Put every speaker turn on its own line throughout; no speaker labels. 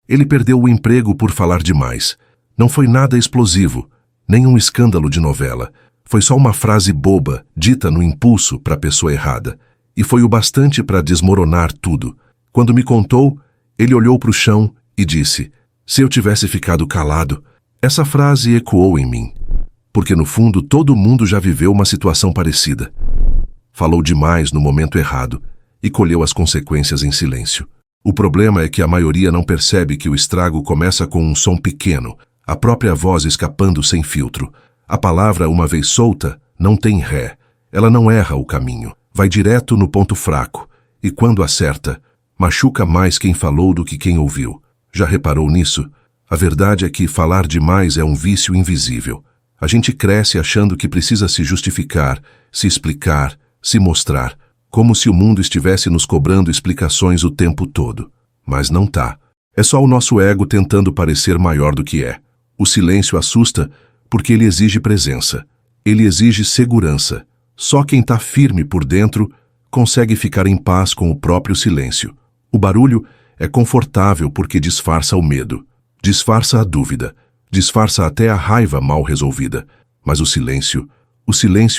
Ele perdeu o emprego por falar demais. Não foi nada explosivo, nem um escândalo de novela. Foi só uma frase boba, dita no impulso para a pessoa errada. E foi o bastante para desmoronar tudo. Quando me contou, ele olhou para o chão e disse: se eu tivesse ficado calado. Essa frase ecoou em mim, porque no fundo todo mundo já viveu uma situação parecida. Falou demais no momento errado e colheu as consequências em silêncio. O problema é que a maioria não percebe que o estrago começa com um som pequeno, a própria voz escapando sem filtro. A palavra, uma vez solta, não tem ré. Ela não erra o caminho, vai direto no ponto fraco, e quando acerta, machuca mais quem falou do que quem ouviu. Já reparou nisso? A verdade é que falar demais é um vício invisível. A gente cresce achando que precisa se justificar, se explicar, se mostrar, como se o mundo estivesse nos cobrando explicações o tempo todo. Mas não tá. É só o nosso ego tentando parecer maior do que é. O silêncio assusta porque ele exige presença. Ele exige segurança. Só quem tá firme por dentro consegue ficar em paz com o próprio silêncio. O barulho é confortável porque disfarça o medo, disfarça a dúvida, disfarça até a raiva mal resolvida. Mas o silêncio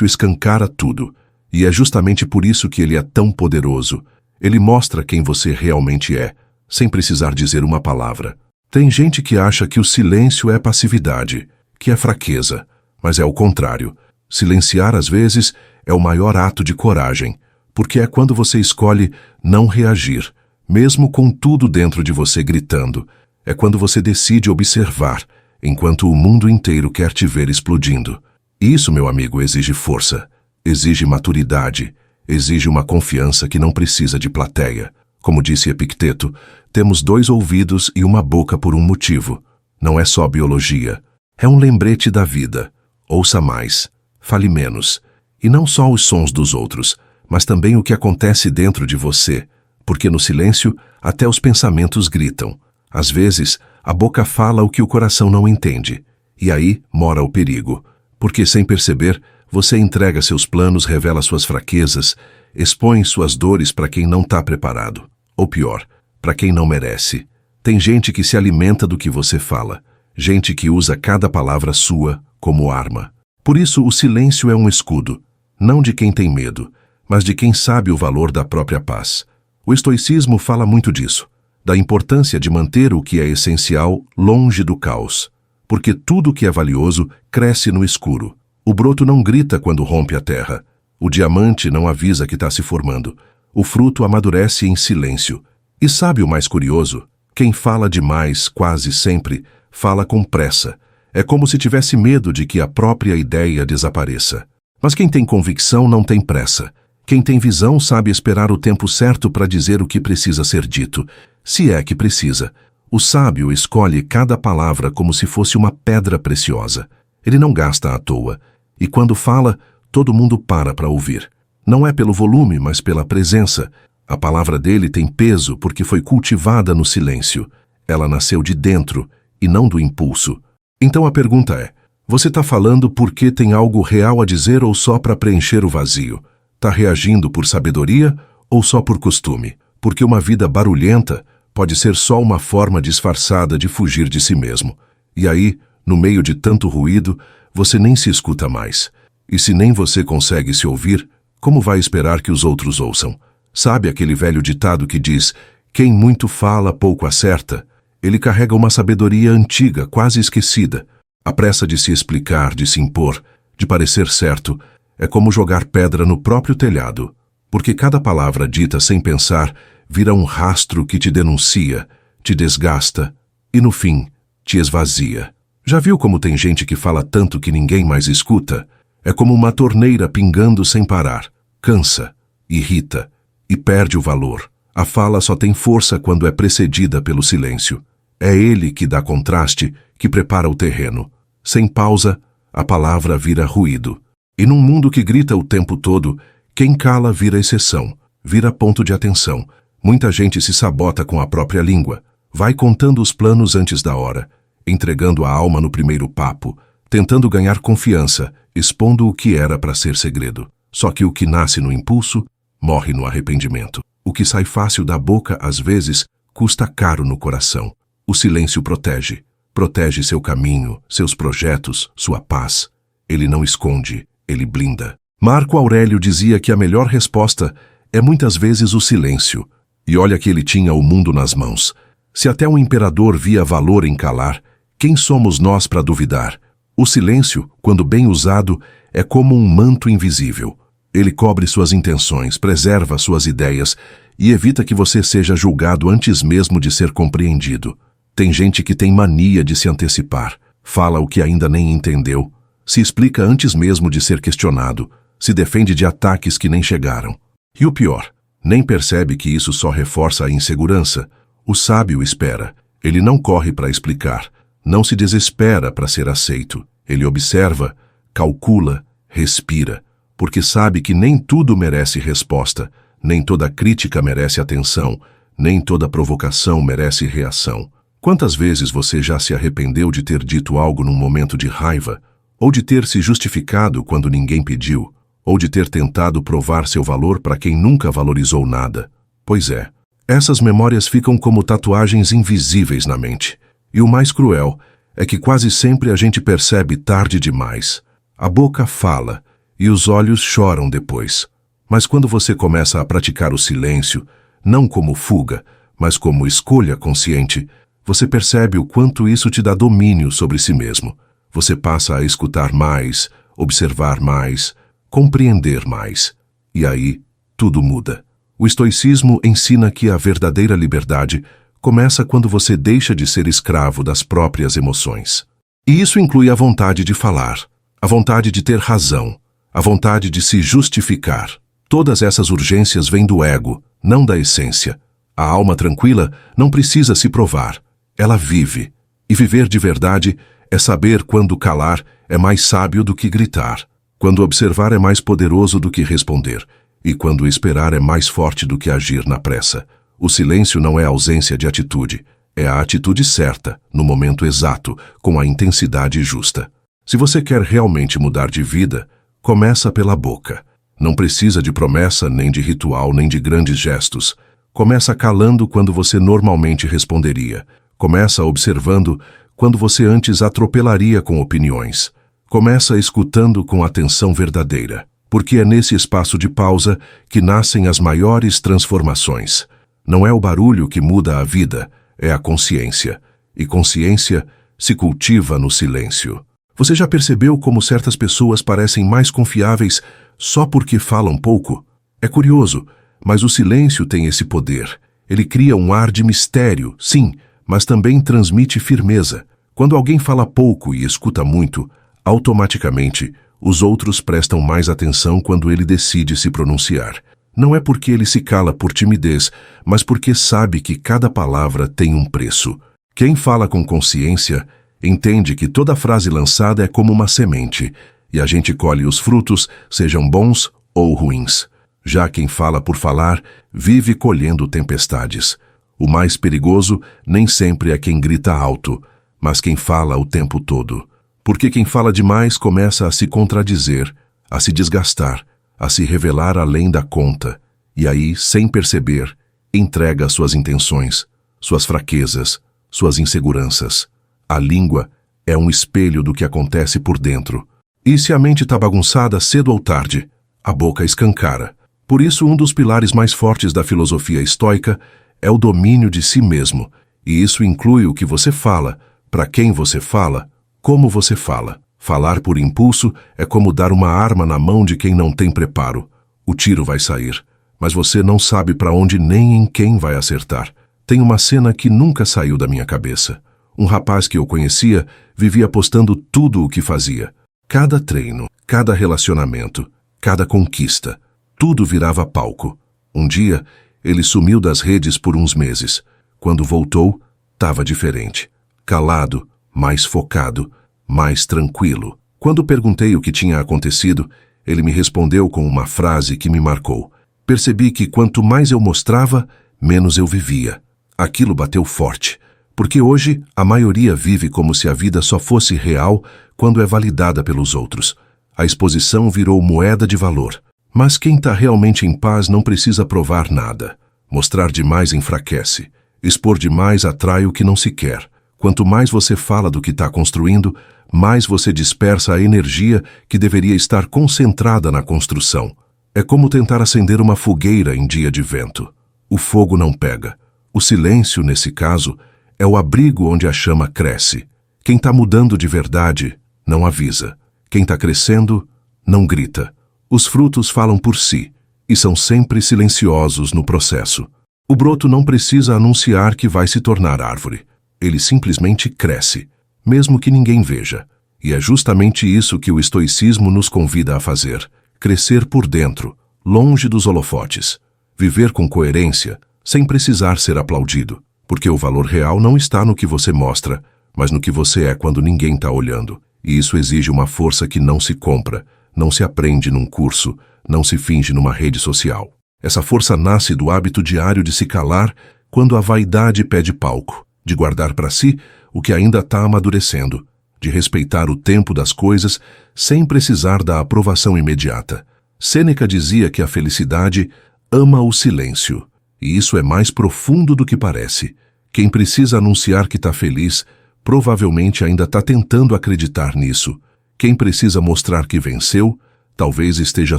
escancara tudo. E é justamente por isso que ele é tão poderoso. Ele mostra quem você realmente é, sem precisar dizer uma palavra. Tem gente que acha que o silêncio é passividade, que é fraqueza, mas é o contrário. Silenciar, às vezes, é o maior ato de coragem, porque é quando você escolhe não reagir, mesmo com tudo dentro de você gritando. É quando você decide observar, enquanto o mundo inteiro quer te ver explodindo. Isso, meu amigo, exige força. Exige maturidade, exige uma confiança que não precisa de plateia. Como disse Epicteto, temos 2 ouvidos e uma boca por um motivo. Não é só biologia. É um lembrete da vida. Ouça mais, fale menos. E não só os sons dos outros, mas também o que acontece dentro de você. Porque no silêncio, até os pensamentos gritam. Às vezes, a boca fala o que o coração não entende. E aí mora o perigo. Porque sem perceber, você entrega seus planos, revela suas fraquezas, expõe suas dores para quem não está preparado. Ou pior, para quem não merece. Tem gente que se alimenta do que você fala. Gente que usa cada palavra sua como arma. Por isso, o silêncio é um escudo. Não de quem tem medo, mas de quem sabe o valor da própria paz. O estoicismo fala muito disso. Da importância de manter o que é essencial longe do caos. Porque tudo que é valioso cresce no escuro. O broto não grita quando rompe a terra. O diamante não avisa que está se formando. O fruto amadurece em silêncio. E sabe o mais curioso? Quem fala demais, quase sempre, fala com pressa. É como se tivesse medo de que a própria ideia desapareça. Mas quem tem convicção não tem pressa. Quem tem visão sabe esperar o tempo certo para dizer o que precisa ser dito, se é que precisa. O sábio escolhe cada palavra como se fosse uma pedra preciosa. Ele não gasta à toa. E quando fala, todo mundo para ouvir. Não é pelo volume, mas pela presença. A palavra dele tem peso porque foi cultivada no silêncio. Ela nasceu de dentro e não do impulso. Então a pergunta é, você está falando porque tem algo real a dizer ou só para preencher o vazio? Está reagindo por sabedoria ou só por costume? Porque uma vida barulhenta pode ser só uma forma disfarçada de fugir de si mesmo. E aí, no meio de tanto ruído, você nem se escuta mais. E se nem você consegue se ouvir, como vai esperar que os outros ouçam? Sabe aquele velho ditado que diz, quem muito fala, pouco acerta? Ele carrega uma sabedoria antiga, quase esquecida. A pressa de se explicar, de se impor, de parecer certo, é como jogar pedra no próprio telhado. Porque cada palavra dita sem pensar vira um rastro que te denuncia, te desgasta e, no fim, te esvazia. Já viu como tem gente que fala tanto que ninguém mais escuta? É como uma torneira pingando sem parar. Cansa, irrita e perde o valor. A fala só tem força quando é precedida pelo silêncio. É ele que dá contraste, que prepara o terreno. Sem pausa, a palavra vira ruído. E num mundo que grita o tempo todo, quem cala vira exceção, vira ponto de atenção. Muita gente se sabota com a própria língua. Vai contando os planos antes da hora, entregando a alma no primeiro papo, tentando ganhar confiança, expondo o que era para ser segredo. Só que o que nasce no impulso, morre no arrependimento. O que sai fácil da boca, às vezes, custa caro no coração. O silêncio protege. Protege seu caminho, seus projetos, sua paz. Ele não esconde, ele blinda. Marco Aurélio dizia que a melhor resposta é muitas vezes o silêncio. E olha que ele tinha o mundo nas mãos. Se até um imperador via valor em calar, quem somos nós para duvidar? O silêncio, quando bem usado, é como um manto invisível. Ele cobre suas intenções, preserva suas ideias e evita que você seja julgado antes mesmo de ser compreendido. Tem gente que tem mania de se antecipar, fala o que ainda nem entendeu, se explica antes mesmo de ser questionado, se defende de ataques que nem chegaram. E o pior, nem percebe que isso só reforça a insegurança. O sábio espera, ele não corre para explicar, não se desespera para ser aceito. Ele observa, calcula, respira, porque sabe que nem tudo merece resposta, nem toda crítica merece atenção, nem toda provocação merece reação. Quantas vezes você já se arrependeu de ter dito algo num momento de raiva, ou de ter se justificado quando ninguém pediu, ou de ter tentado provar seu valor para quem nunca valorizou nada? Pois é, essas memórias ficam como tatuagens invisíveis na mente. E o mais cruel é que quase sempre a gente percebe tarde demais. A boca fala e os olhos choram depois. Mas quando você começa a praticar o silêncio, não como fuga, mas como escolha consciente, você percebe o quanto isso te dá domínio sobre si mesmo. Você passa a escutar mais, observar mais, compreender mais. E aí, tudo muda. O estoicismo ensina que a verdadeira liberdade começa quando você deixa de ser escravo das próprias emoções. E isso inclui a vontade de falar, a vontade de ter razão, a vontade de se justificar. Todas essas urgências vêm do ego, não da essência. A alma tranquila não precisa se provar, ela vive. E viver de verdade é saber quando calar é mais sábio do que gritar, quando observar é mais poderoso do que responder, e quando esperar é mais forte do que agir na pressa. O silêncio não é ausência de atitude, é a atitude certa, no momento exato, com a intensidade justa. Se você quer realmente mudar de vida, começa pela boca. Não precisa de promessa, nem de ritual, nem de grandes gestos. Começa calando quando você normalmente responderia. Começa observando quando você antes atropelaria com opiniões. Começa escutando com atenção verdadeira, porque é nesse espaço de pausa que nascem as maiores transformações. Não é o barulho que muda a vida, é a consciência. E consciência se cultiva no silêncio. Você já percebeu como certas pessoas parecem mais confiáveis só porque falam pouco? É curioso, mas o silêncio tem esse poder. Ele cria um ar de mistério, sim, mas também transmite firmeza. Quando alguém fala pouco e escuta muito, automaticamente, os outros prestam mais atenção quando ele decide se pronunciar. Não é porque ele se cala por timidez, mas porque sabe que cada palavra tem um preço. Quem fala com consciência entende que toda frase lançada é como uma semente, e a gente colhe os frutos, sejam bons ou ruins. Já quem fala por falar, vive colhendo tempestades. O mais perigoso nem sempre é quem grita alto, mas quem fala o tempo todo. Porque quem fala demais começa a se contradizer, a se desgastar, a se revelar além da conta, e aí, sem perceber, entrega suas intenções, suas fraquezas, suas inseguranças. A língua é um espelho do que acontece por dentro. E se a mente está bagunçada cedo ou tarde, a boca escancara. Por isso, um dos pilares mais fortes da filosofia estoica é o domínio de si mesmo, e isso inclui o que você fala, para quem você fala, como você fala. Falar por impulso é como dar uma arma na mão de quem não tem preparo. O tiro vai sair, mas você não sabe para onde nem em quem vai acertar. Tem uma cena que nunca saiu da minha cabeça. Um rapaz que eu conhecia vivia postando tudo o que fazia. Cada treino, cada relacionamento, cada conquista, tudo virava palco. Um dia, ele sumiu das redes por uns meses. Quando voltou, estava diferente. Calado, mais focado, mais tranquilo. Quando perguntei o que tinha acontecido, ele me respondeu com uma frase que me marcou. Percebi que quanto mais eu mostrava, menos eu vivia. Aquilo bateu forte, porque hoje a maioria vive como se a vida só fosse real quando é validada pelos outros. A exposição virou moeda de valor. Mas quem está realmente em paz não precisa provar nada. Mostrar demais enfraquece. Expor demais atrai o que não se quer. Quanto mais você fala do que está construindo, mais você dispersa a energia que deveria estar concentrada na construção. É como tentar acender uma fogueira em dia de vento. O fogo não pega. O silêncio, nesse caso, é o abrigo onde a chama cresce. Quem está mudando de verdade não avisa. Quem está crescendo não grita. Os frutos falam por si e são sempre silenciosos no processo. O broto não precisa anunciar que vai se tornar árvore. Ele simplesmente cresce, mesmo que ninguém veja. E é justamente isso que o estoicismo nos convida a fazer. Crescer por dentro, longe dos holofotes. Viver com coerência, sem precisar ser aplaudido. Porque o valor real não está no que você mostra, mas no que você é quando ninguém está olhando. E isso exige uma força que não se compra, não se aprende num curso, não se finge numa rede social. Essa força nasce do hábito diário de se calar quando a vaidade pede palco, de guardar para si o que ainda está amadurecendo, de respeitar o tempo das coisas sem precisar da aprovação imediata. Sêneca dizia que a felicidade ama o silêncio, e isso é mais profundo do que parece. Quem precisa anunciar que está feliz, provavelmente ainda está tentando acreditar nisso. Quem precisa mostrar que venceu, talvez esteja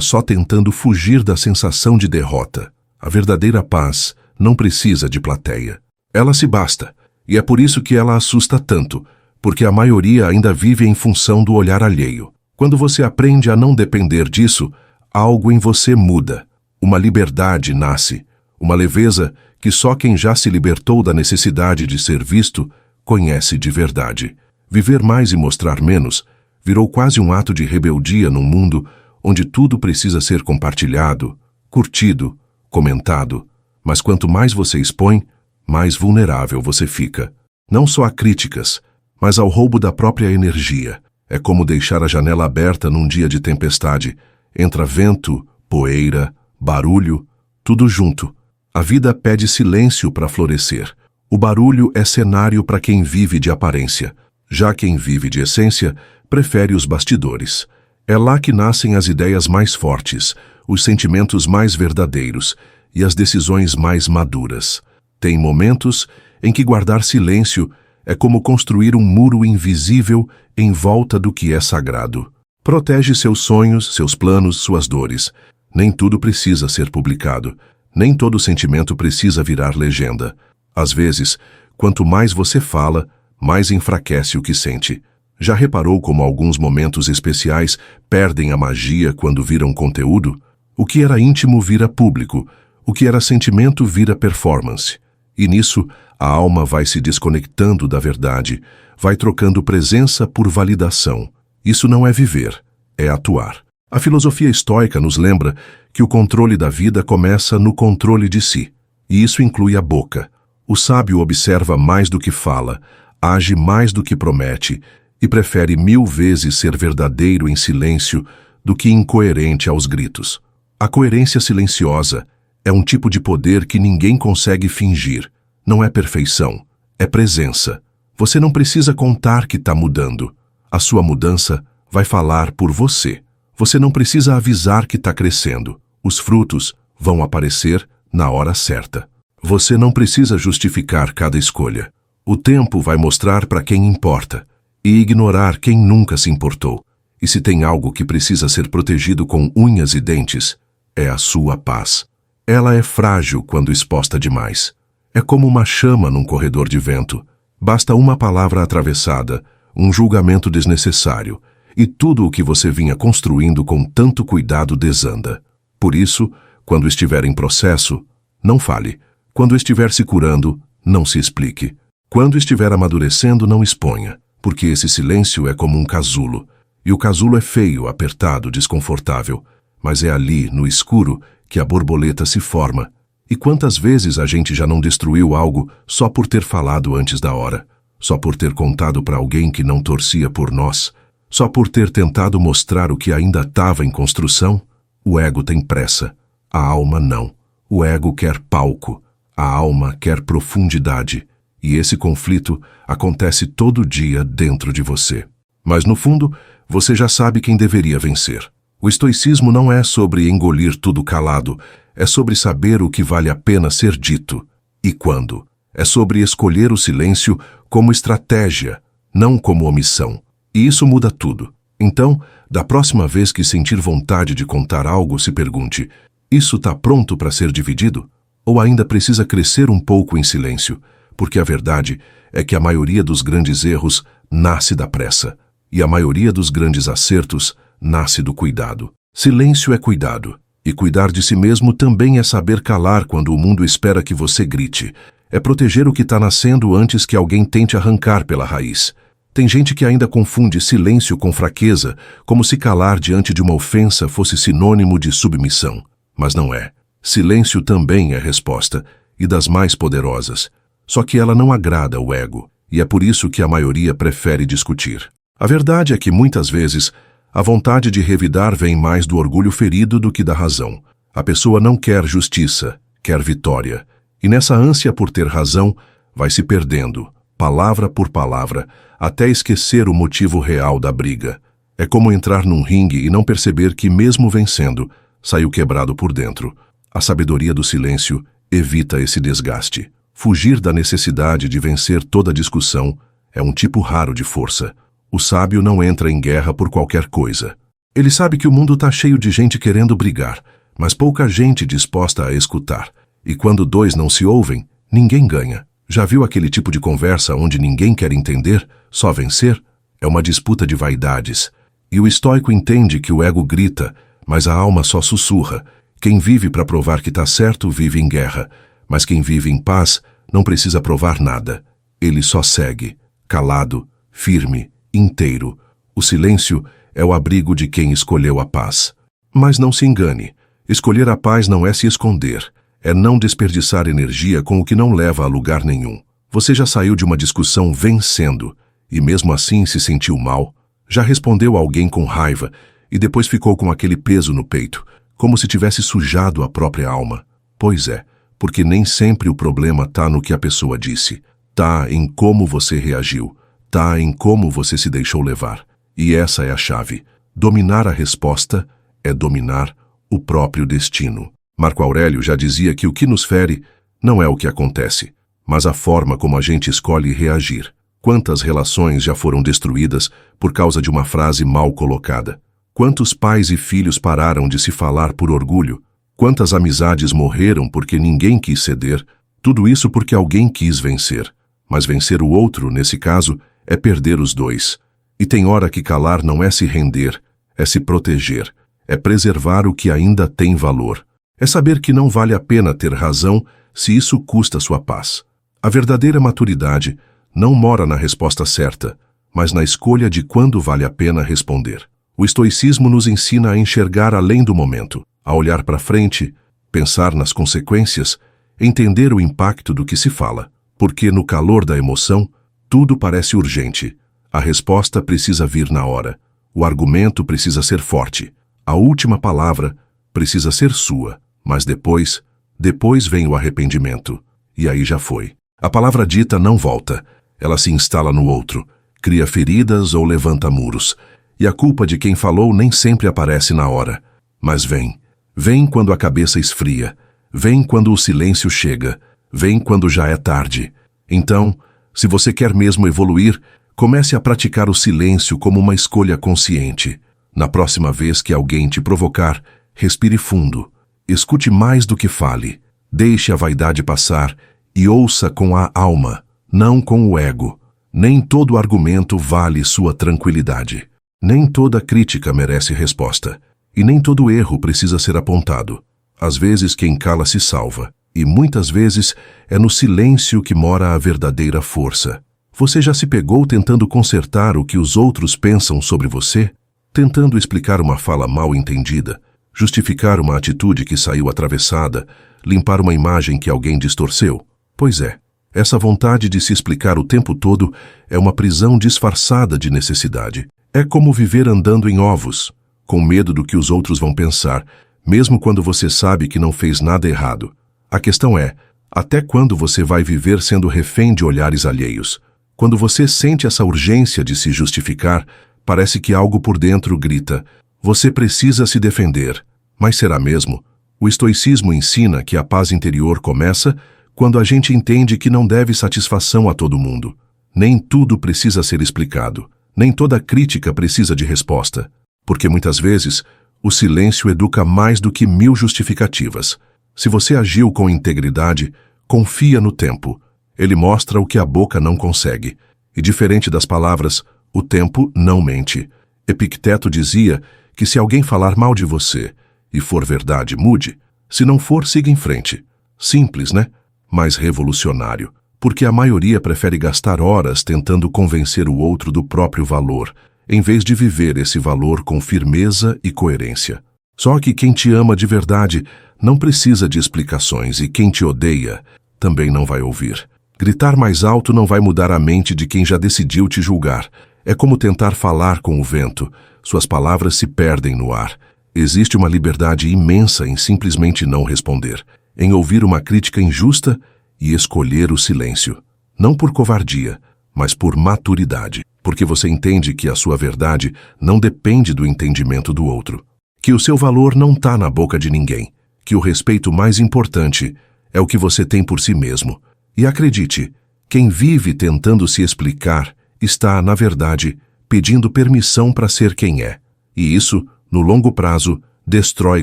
só tentando fugir da sensação de derrota. A verdadeira paz não precisa de plateia. Ela se basta, e é por isso que ela assusta tanto, porque a maioria ainda vive em função do olhar alheio. Quando você aprende a não depender disso, algo em você muda. Uma liberdade nasce, uma leveza que só quem já se libertou da necessidade de ser visto conhece de verdade. Viver mais e mostrar menos virou quase um ato de rebeldia num mundo onde tudo precisa ser compartilhado, curtido, comentado. Mas quanto mais você expõe, mais vulnerável você fica. Não só a críticas, mas ao roubo da própria energia. É como deixar a janela aberta num dia de tempestade. Entra vento, poeira, barulho, tudo junto. A vida pede silêncio para florescer. O barulho é cenário para quem vive de aparência. Já quem vive de essência, prefere os bastidores. É lá que nascem as ideias mais fortes, os sentimentos mais verdadeiros e as decisões mais maduras. Tem momentos em que guardar silêncio é como construir um muro invisível em volta do que é sagrado. Protege seus sonhos, seus planos, suas dores. Nem tudo precisa ser publicado. Nem todo sentimento precisa virar legenda. Às vezes, quanto mais você fala, mais enfraquece o que sente. Já reparou como alguns momentos especiais perdem a magia quando viram conteúdo? O que era íntimo vira público, o que era sentimento vira performance. E nisso, a alma vai se desconectando da verdade, vai trocando presença por validação. Isso não é viver, é atuar. A filosofia estoica nos lembra que o controle da vida começa no controle de si, e isso inclui a boca. O sábio observa mais do que fala, age mais do que promete, e prefere 1000 vezes ser verdadeiro em silêncio do que incoerente aos gritos. A coerência silenciosa é um tipo de poder que ninguém consegue fingir. Não é perfeição, é presença. Você não precisa contar que está mudando. A sua mudança vai falar por você. Você não precisa avisar que está crescendo. Os frutos vão aparecer na hora certa. Você não precisa justificar cada escolha. O tempo vai mostrar para quem importa e ignorar quem nunca se importou. E se tem algo que precisa ser protegido com unhas e dentes, é a sua paz. Ela é frágil quando exposta demais. É como uma chama num corredor de vento. Basta uma palavra atravessada, um julgamento desnecessário, e tudo o que você vinha construindo com tanto cuidado desanda. Por isso, quando estiver em processo, não fale. Quando estiver se curando, não se explique. Quando estiver amadurecendo, não exponha, porque esse silêncio é como um casulo. E o casulo é feio, apertado, desconfortável, mas é ali, no escuro, que a borboleta se forma. E quantas vezes a gente já não destruiu algo só por ter falado antes da hora, só por ter contado para alguém que não torcia por nós, só por ter tentado mostrar o que ainda estava em construção? O ego tem pressa, a alma não. O ego quer palco, a alma quer profundidade, e esse conflito acontece todo dia dentro de você. Mas no fundo, você já sabe quem deveria vencer. O estoicismo não é sobre engolir tudo calado, é sobre saber o que vale a pena ser dito e quando. É sobre escolher o silêncio como estratégia, não como omissão. E isso muda tudo. Então, da próxima vez que sentir vontade de contar algo, se pergunte: isso está pronto para ser dividido? Ou ainda precisa crescer um pouco em silêncio? Porque a verdade é que a maioria dos grandes erros nasce da pressa. E a maioria dos grandes acertos nasce do cuidado. Silêncio é cuidado. E cuidar de si mesmo também é saber calar quando o mundo espera que você grite. É proteger o que está nascendo antes que alguém tente arrancar pela raiz. Tem gente que ainda confunde silêncio com fraqueza, como se calar diante de uma ofensa fosse sinônimo de submissão. Mas não é. Silêncio também é resposta, e das mais poderosas. Só que ela não agrada o ego, e é por isso que a maioria prefere discutir. A verdade é que muitas vezes a vontade de revidar vem mais do orgulho ferido do que da razão. A pessoa não quer justiça, quer vitória. E nessa ânsia por ter razão, vai se perdendo, palavra por palavra, até esquecer o motivo real da briga. É como entrar num ringue e não perceber que, mesmo vencendo, saiu quebrado por dentro. A sabedoria do silêncio evita esse desgaste. Fugir da necessidade de vencer toda discussão é um tipo raro de força. O sábio não entra em guerra por qualquer coisa. Ele sabe que o mundo está cheio de gente querendo brigar, mas pouca gente disposta a escutar. E quando dois não se ouvem, ninguém ganha. Já viu aquele tipo de conversa onde ninguém quer entender, só vencer? É uma disputa de vaidades. E o estoico entende que o ego grita, mas a alma só sussurra. Quem vive para provar que está certo vive em guerra, mas quem vive em paz não precisa provar nada. Ele só segue, calado, firme, inteiro. O silêncio é o abrigo de quem escolheu a paz. Mas não se engane, escolher a paz não é se esconder, é não desperdiçar energia com o que não leva a lugar nenhum. Você já saiu de uma discussão vencendo, e mesmo assim se sentiu mal? Já respondeu a alguém com raiva, e depois ficou com aquele peso no peito, como se tivesse sujado a própria alma? Pois é, porque nem sempre o problema está no que a pessoa disse, está em como você reagiu, está em como você se deixou levar. E essa é a chave. Dominar a resposta é dominar o próprio destino. Marco Aurélio já dizia que o que nos fere não é o que acontece, mas a forma como a gente escolhe reagir. Quantas relações já foram destruídas por causa de uma frase mal colocada? Quantos pais e filhos pararam de se falar por orgulho? Quantas amizades morreram porque ninguém quis ceder? Tudo isso porque alguém quis vencer. Mas vencer o outro, nesse caso, é perder os dois. E tem hora que calar não é se render, é se proteger, é preservar o que ainda tem valor. É saber que não vale a pena ter razão se isso custa sua paz. A verdadeira maturidade não mora na resposta certa, mas na escolha de quando vale a pena responder. O estoicismo nos ensina a enxergar além do momento, a olhar para frente, pensar nas consequências, entender o impacto do que se fala, porque no calor da emoção, tudo parece urgente. A resposta precisa vir na hora, o argumento precisa ser forte, a última palavra precisa ser sua. Mas depois vem o arrependimento. E aí já foi. A palavra dita não volta. Ela se instala no outro, cria feridas ou levanta muros. E a culpa de quem falou nem sempre aparece na hora. Mas vem. Vem quando a cabeça esfria. Vem quando o silêncio chega. Vem quando já é tarde. Então, se você quer mesmo evoluir, comece a praticar o silêncio como uma escolha consciente. Na próxima vez que alguém te provocar, respire fundo. Escute mais do que fale, deixe a vaidade passar e ouça com a alma, não com o ego. Nem todo argumento vale sua tranquilidade. Nem toda crítica merece resposta. E nem todo erro precisa ser apontado. Às vezes quem cala se salva, e muitas vezes é no silêncio que mora a verdadeira força. Você já se pegou tentando consertar o que os outros pensam sobre você? Tentando explicar uma fala mal entendida? Justificar uma atitude que saiu atravessada, limpar uma imagem que alguém distorceu? Pois é, essa vontade de se explicar o tempo todo é uma prisão disfarçada de necessidade. É como viver andando em ovos, com medo do que os outros vão pensar, mesmo quando você sabe que não fez nada errado. A questão é, até quando você vai viver sendo refém de olhares alheios? Quando você sente essa urgência de se justificar, parece que algo por dentro grita: você precisa se defender. Mas será mesmo? O estoicismo ensina que a paz interior começa quando a gente entende que não deve satisfação a todo mundo. Nem tudo precisa ser explicado. Nem toda crítica precisa de resposta. Porque muitas vezes, o silêncio educa mais do que 1000 justificativas. Se você agiu com integridade, confia no tempo. Ele mostra o que a boca não consegue. E diferente das palavras, o tempo não mente. Epicteto dizia que se alguém falar mal de você e for verdade, mude. Se não for, siga em frente. Simples, né? Mas revolucionário. Porque a maioria prefere gastar horas tentando convencer o outro do próprio valor, em vez de viver esse valor com firmeza e coerência. Só que quem te ama de verdade não precisa de explicações e quem te odeia também não vai ouvir. Gritar mais alto não vai mudar a mente de quem já decidiu te julgar. É como tentar falar com o vento. Suas palavras se perdem no ar. Existe uma liberdade imensa em simplesmente não responder, em ouvir uma crítica injusta e escolher o silêncio. Não por covardia, mas por maturidade. Porque você entende que a sua verdade não depende do entendimento do outro. Que o seu valor não está na boca de ninguém. Que o respeito mais importante é o que você tem por si mesmo. E acredite, quem vive tentando se explicar está, na verdade, pedindo permissão para ser quem é. E isso, no longo prazo, destrói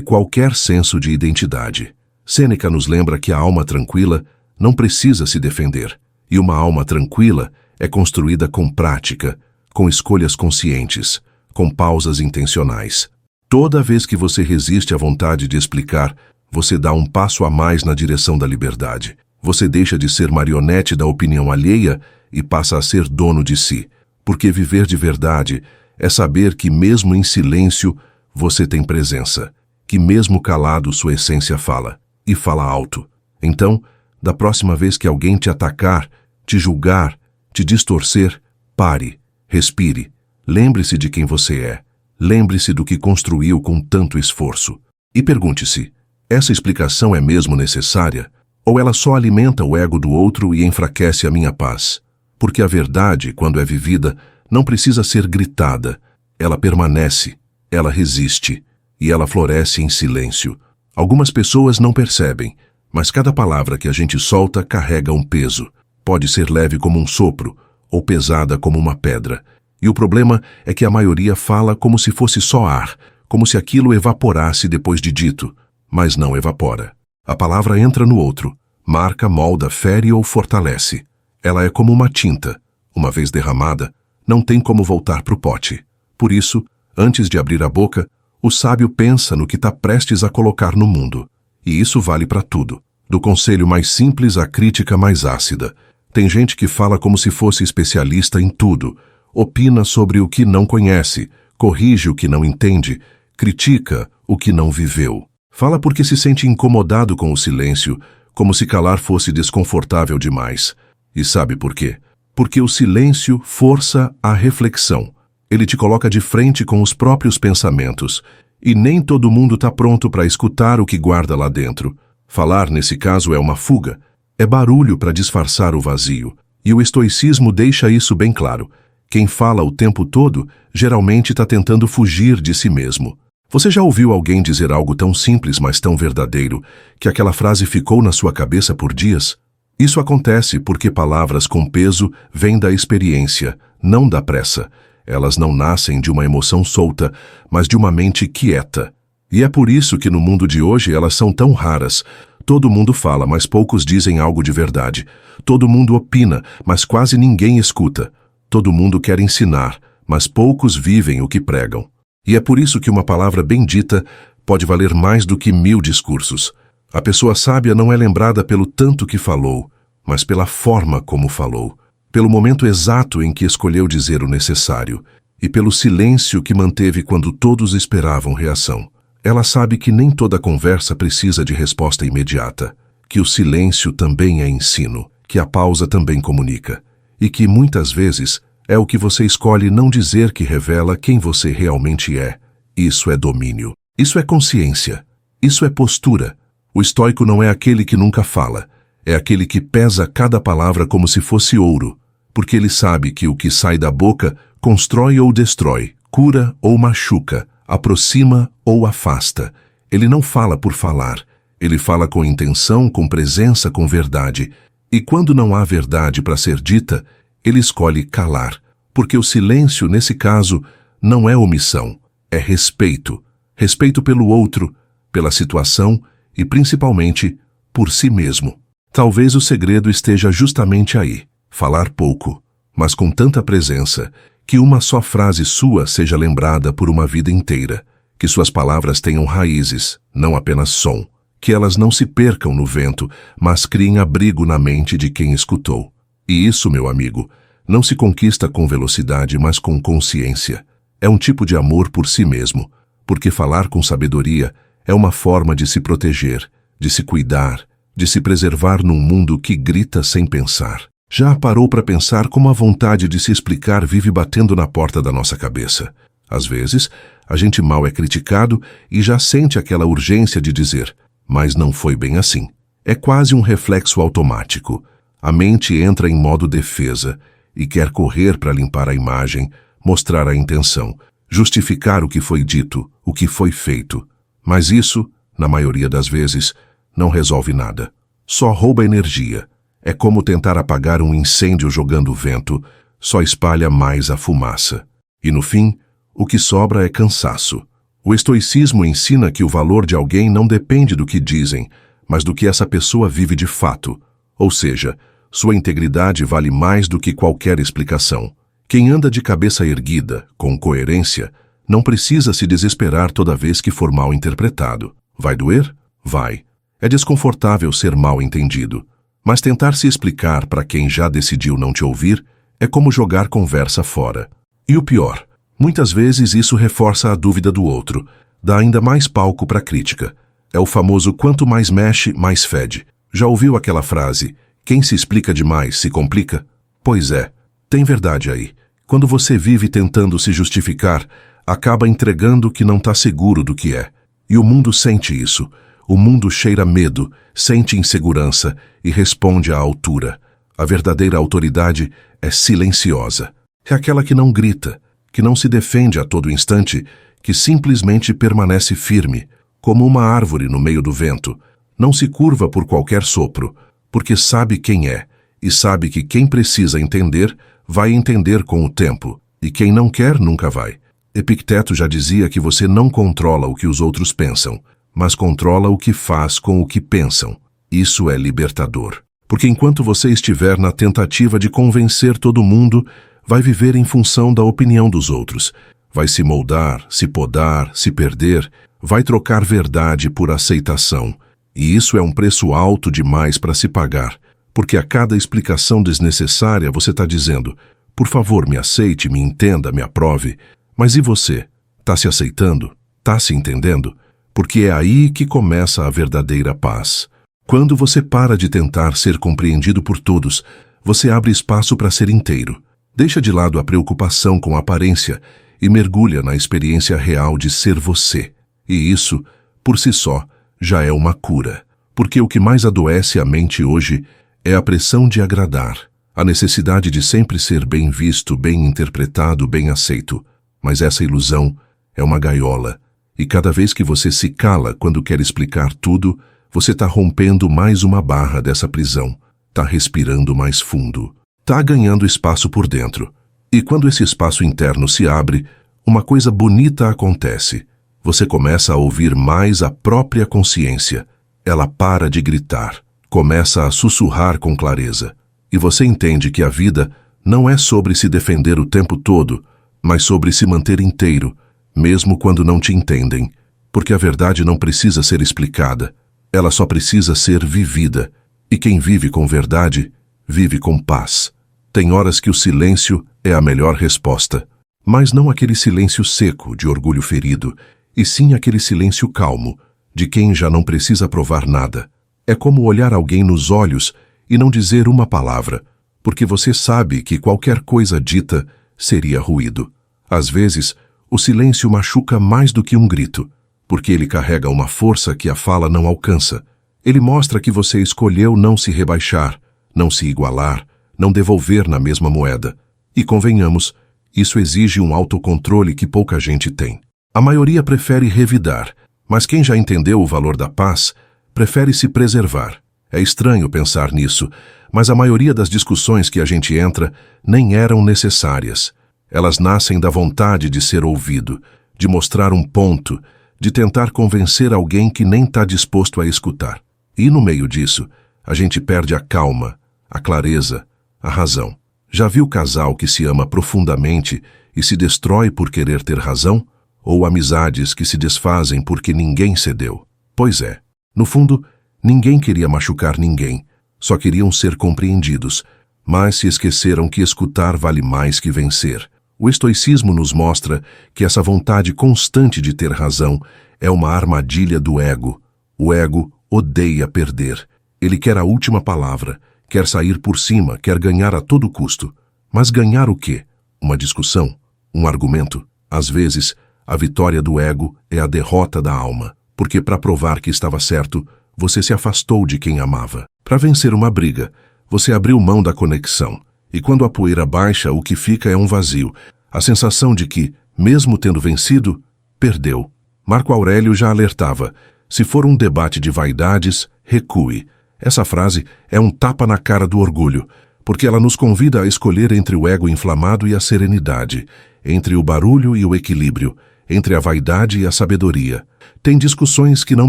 qualquer senso de identidade. Sêneca nos lembra que a alma tranquila não precisa se defender. E uma alma tranquila é construída com prática, com escolhas conscientes, com pausas intencionais. Toda vez que você resiste à vontade de explicar, você dá um passo a mais na direção da liberdade. Você deixa de ser marionete da opinião alheia e passa a ser dono de si. Porque viver de verdade é saber que mesmo em silêncio você tem presença, que mesmo calado sua essência fala, e fala alto. Então, da próxima vez que alguém te atacar, te julgar, te distorcer, pare, respire, lembre-se de quem você é, lembre-se do que construiu com tanto esforço. E pergunte-se, essa explicação é mesmo necessária? Ou ela só alimenta o ego do outro e enfraquece a minha paz? Porque a verdade, quando é vivida, não precisa ser gritada. Ela permanece, ela resiste, e ela floresce em silêncio. Algumas pessoas não percebem, mas cada palavra que a gente solta carrega um peso. Pode ser leve como um sopro, ou pesada como uma pedra. E o problema é que a maioria fala como se fosse só ar, como se aquilo evaporasse depois de dito, mas não evapora. A palavra entra no outro, marca, molda, fere ou fortalece. Ela é como uma tinta. Uma vez derramada, não tem como voltar para o pote. Por isso, antes de abrir a boca, o sábio pensa no que está prestes a colocar no mundo. E isso vale para tudo. Do conselho mais simples à crítica mais ácida. Tem gente que fala como se fosse especialista em tudo. Opina sobre o que não conhece, corrige o que não entende, critica o que não viveu. Fala porque se sente incomodado com o silêncio, como se calar fosse desconfortável demais. E sabe por quê? Porque o silêncio força a reflexão. Ele te coloca de frente com os próprios pensamentos. E nem todo mundo está pronto para escutar o que guarda lá dentro. Falar, nesse caso, é uma fuga. É barulho para disfarçar o vazio. E o estoicismo deixa isso bem claro. Quem fala o tempo todo, geralmente está tentando fugir de si mesmo. Você já ouviu alguém dizer algo tão simples, mas tão verdadeiro, que aquela frase ficou na sua cabeça por dias? Isso acontece porque palavras com peso vêm da experiência, não da pressa. Elas não nascem de uma emoção solta, mas de uma mente quieta. E é por isso que no mundo de hoje elas são tão raras. Todo mundo fala, mas poucos dizem algo de verdade. Todo mundo opina, mas quase ninguém escuta. Todo mundo quer ensinar, mas poucos vivem o que pregam. E é por isso que uma palavra bem dita pode valer mais do que 1000 discursos. A pessoa sábia não é lembrada pelo tanto que falou, mas pela forma como falou, pelo momento exato em que escolheu dizer o necessário e pelo silêncio que manteve quando todos esperavam reação. Ela sabe que nem toda conversa precisa de resposta imediata, que o silêncio também é ensino, que a pausa também comunica, e que, muitas vezes, é o que você escolhe não dizer que revela quem você realmente é. Isso é domínio. Isso é consciência. Isso é postura. O estoico não é aquele que nunca fala. É aquele que pesa cada palavra como se fosse ouro, porque ele sabe que o que sai da boca constrói ou destrói, cura ou machuca, aproxima ou afasta. Ele não fala por falar. Ele fala com intenção, com presença, com verdade. E quando não há verdade para ser dita, ele escolhe calar. Porque o silêncio, nesse caso, não é omissão, é respeito. Respeito pelo outro, pela situação e, principalmente, por si mesmo. Talvez o segredo esteja justamente aí. Falar pouco, mas com tanta presença, que uma só frase sua seja lembrada por uma vida inteira. Que suas palavras tenham raízes, não apenas som. Que elas não se percam no vento, mas criem abrigo na mente de quem escutou. E isso, meu amigo, não se conquista com velocidade, mas com consciência. É um tipo de amor por si mesmo, porque falar com sabedoria é uma forma de se proteger, de se cuidar, de se preservar num mundo que grita sem pensar. Já parou para pensar como a vontade de se explicar vive batendo na porta da nossa cabeça? Às vezes, a gente mal é criticado e já sente aquela urgência de dizer: mas não foi bem assim. É quase um reflexo automático. A mente entra em modo defesa e quer correr para limpar a imagem, mostrar a intenção, justificar o que foi dito, o que foi feito. Mas isso, na maioria das vezes, não resolve nada. Só rouba energia. É como tentar apagar um incêndio jogando vento, só espalha mais a fumaça. E no fim, o que sobra é cansaço. O estoicismo ensina que o valor de alguém não depende do que dizem, mas do que essa pessoa vive de fato. Ou seja, sua integridade vale mais do que qualquer explicação. Quem anda de cabeça erguida, com coerência, não precisa se desesperar toda vez que for mal interpretado. Vai doer? Vai. É desconfortável ser mal entendido. Mas tentar se explicar para quem já decidiu não te ouvir é como jogar conversa fora. E o pior, muitas vezes isso reforça a dúvida do outro, dá ainda mais palco para a crítica. É o famoso quanto mais mexe, mais fede. Já ouviu aquela frase, quem se explica demais se complica? Pois é, tem verdade aí. Quando você vive tentando se justificar, acaba entregando o que não está seguro do que é. E o mundo sente isso. O mundo cheira medo, sente insegurança e responde à altura. A verdadeira autoridade é silenciosa. É aquela que não grita, que não se defende a todo instante, que simplesmente permanece firme, como uma árvore no meio do vento. Não se curva por qualquer sopro, porque sabe quem é, e sabe que quem precisa entender, vai entender com o tempo, e quem não quer, nunca vai. Epicteto já dizia que você não controla o que os outros pensam, mas controla o que faz com o que pensam. Isso é libertador. Porque enquanto você estiver na tentativa de convencer todo mundo, vai viver em função da opinião dos outros. Vai se moldar, se podar, se perder, vai trocar verdade por aceitação. E isso é um preço alto demais para se pagar, porque a cada explicação desnecessária você está dizendo: por favor, me aceite, me entenda, me aprove. Mas e você? Está se aceitando? Está se entendendo? Porque é aí que começa a verdadeira paz. Quando você para de tentar ser compreendido por todos, você abre espaço para ser inteiro. Deixa de lado a preocupação com a aparência e mergulha na experiência real de ser você. E isso, por si só, já é uma cura. Porque o que mais adoece a mente hoje é a pressão de agradar, a necessidade de sempre ser bem visto, bem interpretado, bem aceito. Mas essa ilusão é uma gaiola. E cada vez que você se cala quando quer explicar tudo, você está rompendo mais uma barra dessa prisão, está respirando mais fundo, está ganhando espaço por dentro. E quando esse espaço interno se abre, uma coisa bonita acontece. Você começa a ouvir mais a própria consciência. Ela para de gritar, começa a sussurrar com clareza. E você entende que a vida não é sobre se defender o tempo todo, mas sobre se manter inteiro, mesmo quando não te entendem, porque a verdade não precisa ser explicada, ela só precisa ser vivida, e quem vive com verdade, vive com paz. Tem horas que o silêncio é a melhor resposta, mas não aquele silêncio seco de orgulho ferido, e sim aquele silêncio calmo, de quem já não precisa provar nada. É como olhar alguém nos olhos e não dizer uma palavra, porque você sabe que qualquer coisa dita seria ruído. Às vezes, o silêncio machuca mais do que um grito, porque ele carrega uma força que a fala não alcança. Ele mostra que você escolheu não se rebaixar, não se igualar, não devolver na mesma moeda. E convenhamos, isso exige um autocontrole que pouca gente tem. A maioria prefere revidar, mas quem já entendeu o valor da paz, prefere se preservar. É estranho pensar nisso, mas a maioria das discussões que a gente entra nem eram necessárias. Elas nascem da vontade de ser ouvido, de mostrar um ponto, de tentar convencer alguém que nem está disposto a escutar. E no meio disso, a gente perde a calma, a clareza, a razão. Já viu casal que se ama profundamente e se destrói por querer ter razão? Ou amizades que se desfazem porque ninguém cedeu? Pois é, no fundo, ninguém queria machucar ninguém, só queriam ser compreendidos, mas se esqueceram que escutar vale mais que vencer. O estoicismo nos mostra que essa vontade constante de ter razão é uma armadilha do ego. O ego odeia perder. Ele quer a última palavra, quer sair por cima, quer ganhar a todo custo. Mas ganhar o quê? Uma discussão? Um argumento? Às vezes, a vitória do ego é a derrota da alma, porque para provar que estava certo, você se afastou de quem amava. Para vencer uma briga, você abriu mão da conexão. E quando a poeira baixa, o que fica é um vazio, a sensação de que, mesmo tendo vencido, perdeu. Marco Aurélio já alertava: se for um debate de vaidades, recue. Essa frase é um tapa na cara do orgulho, porque ela nos convida a escolher entre o ego inflamado e a serenidade, entre o barulho e o equilíbrio, entre a vaidade e a sabedoria. Tem discussões que não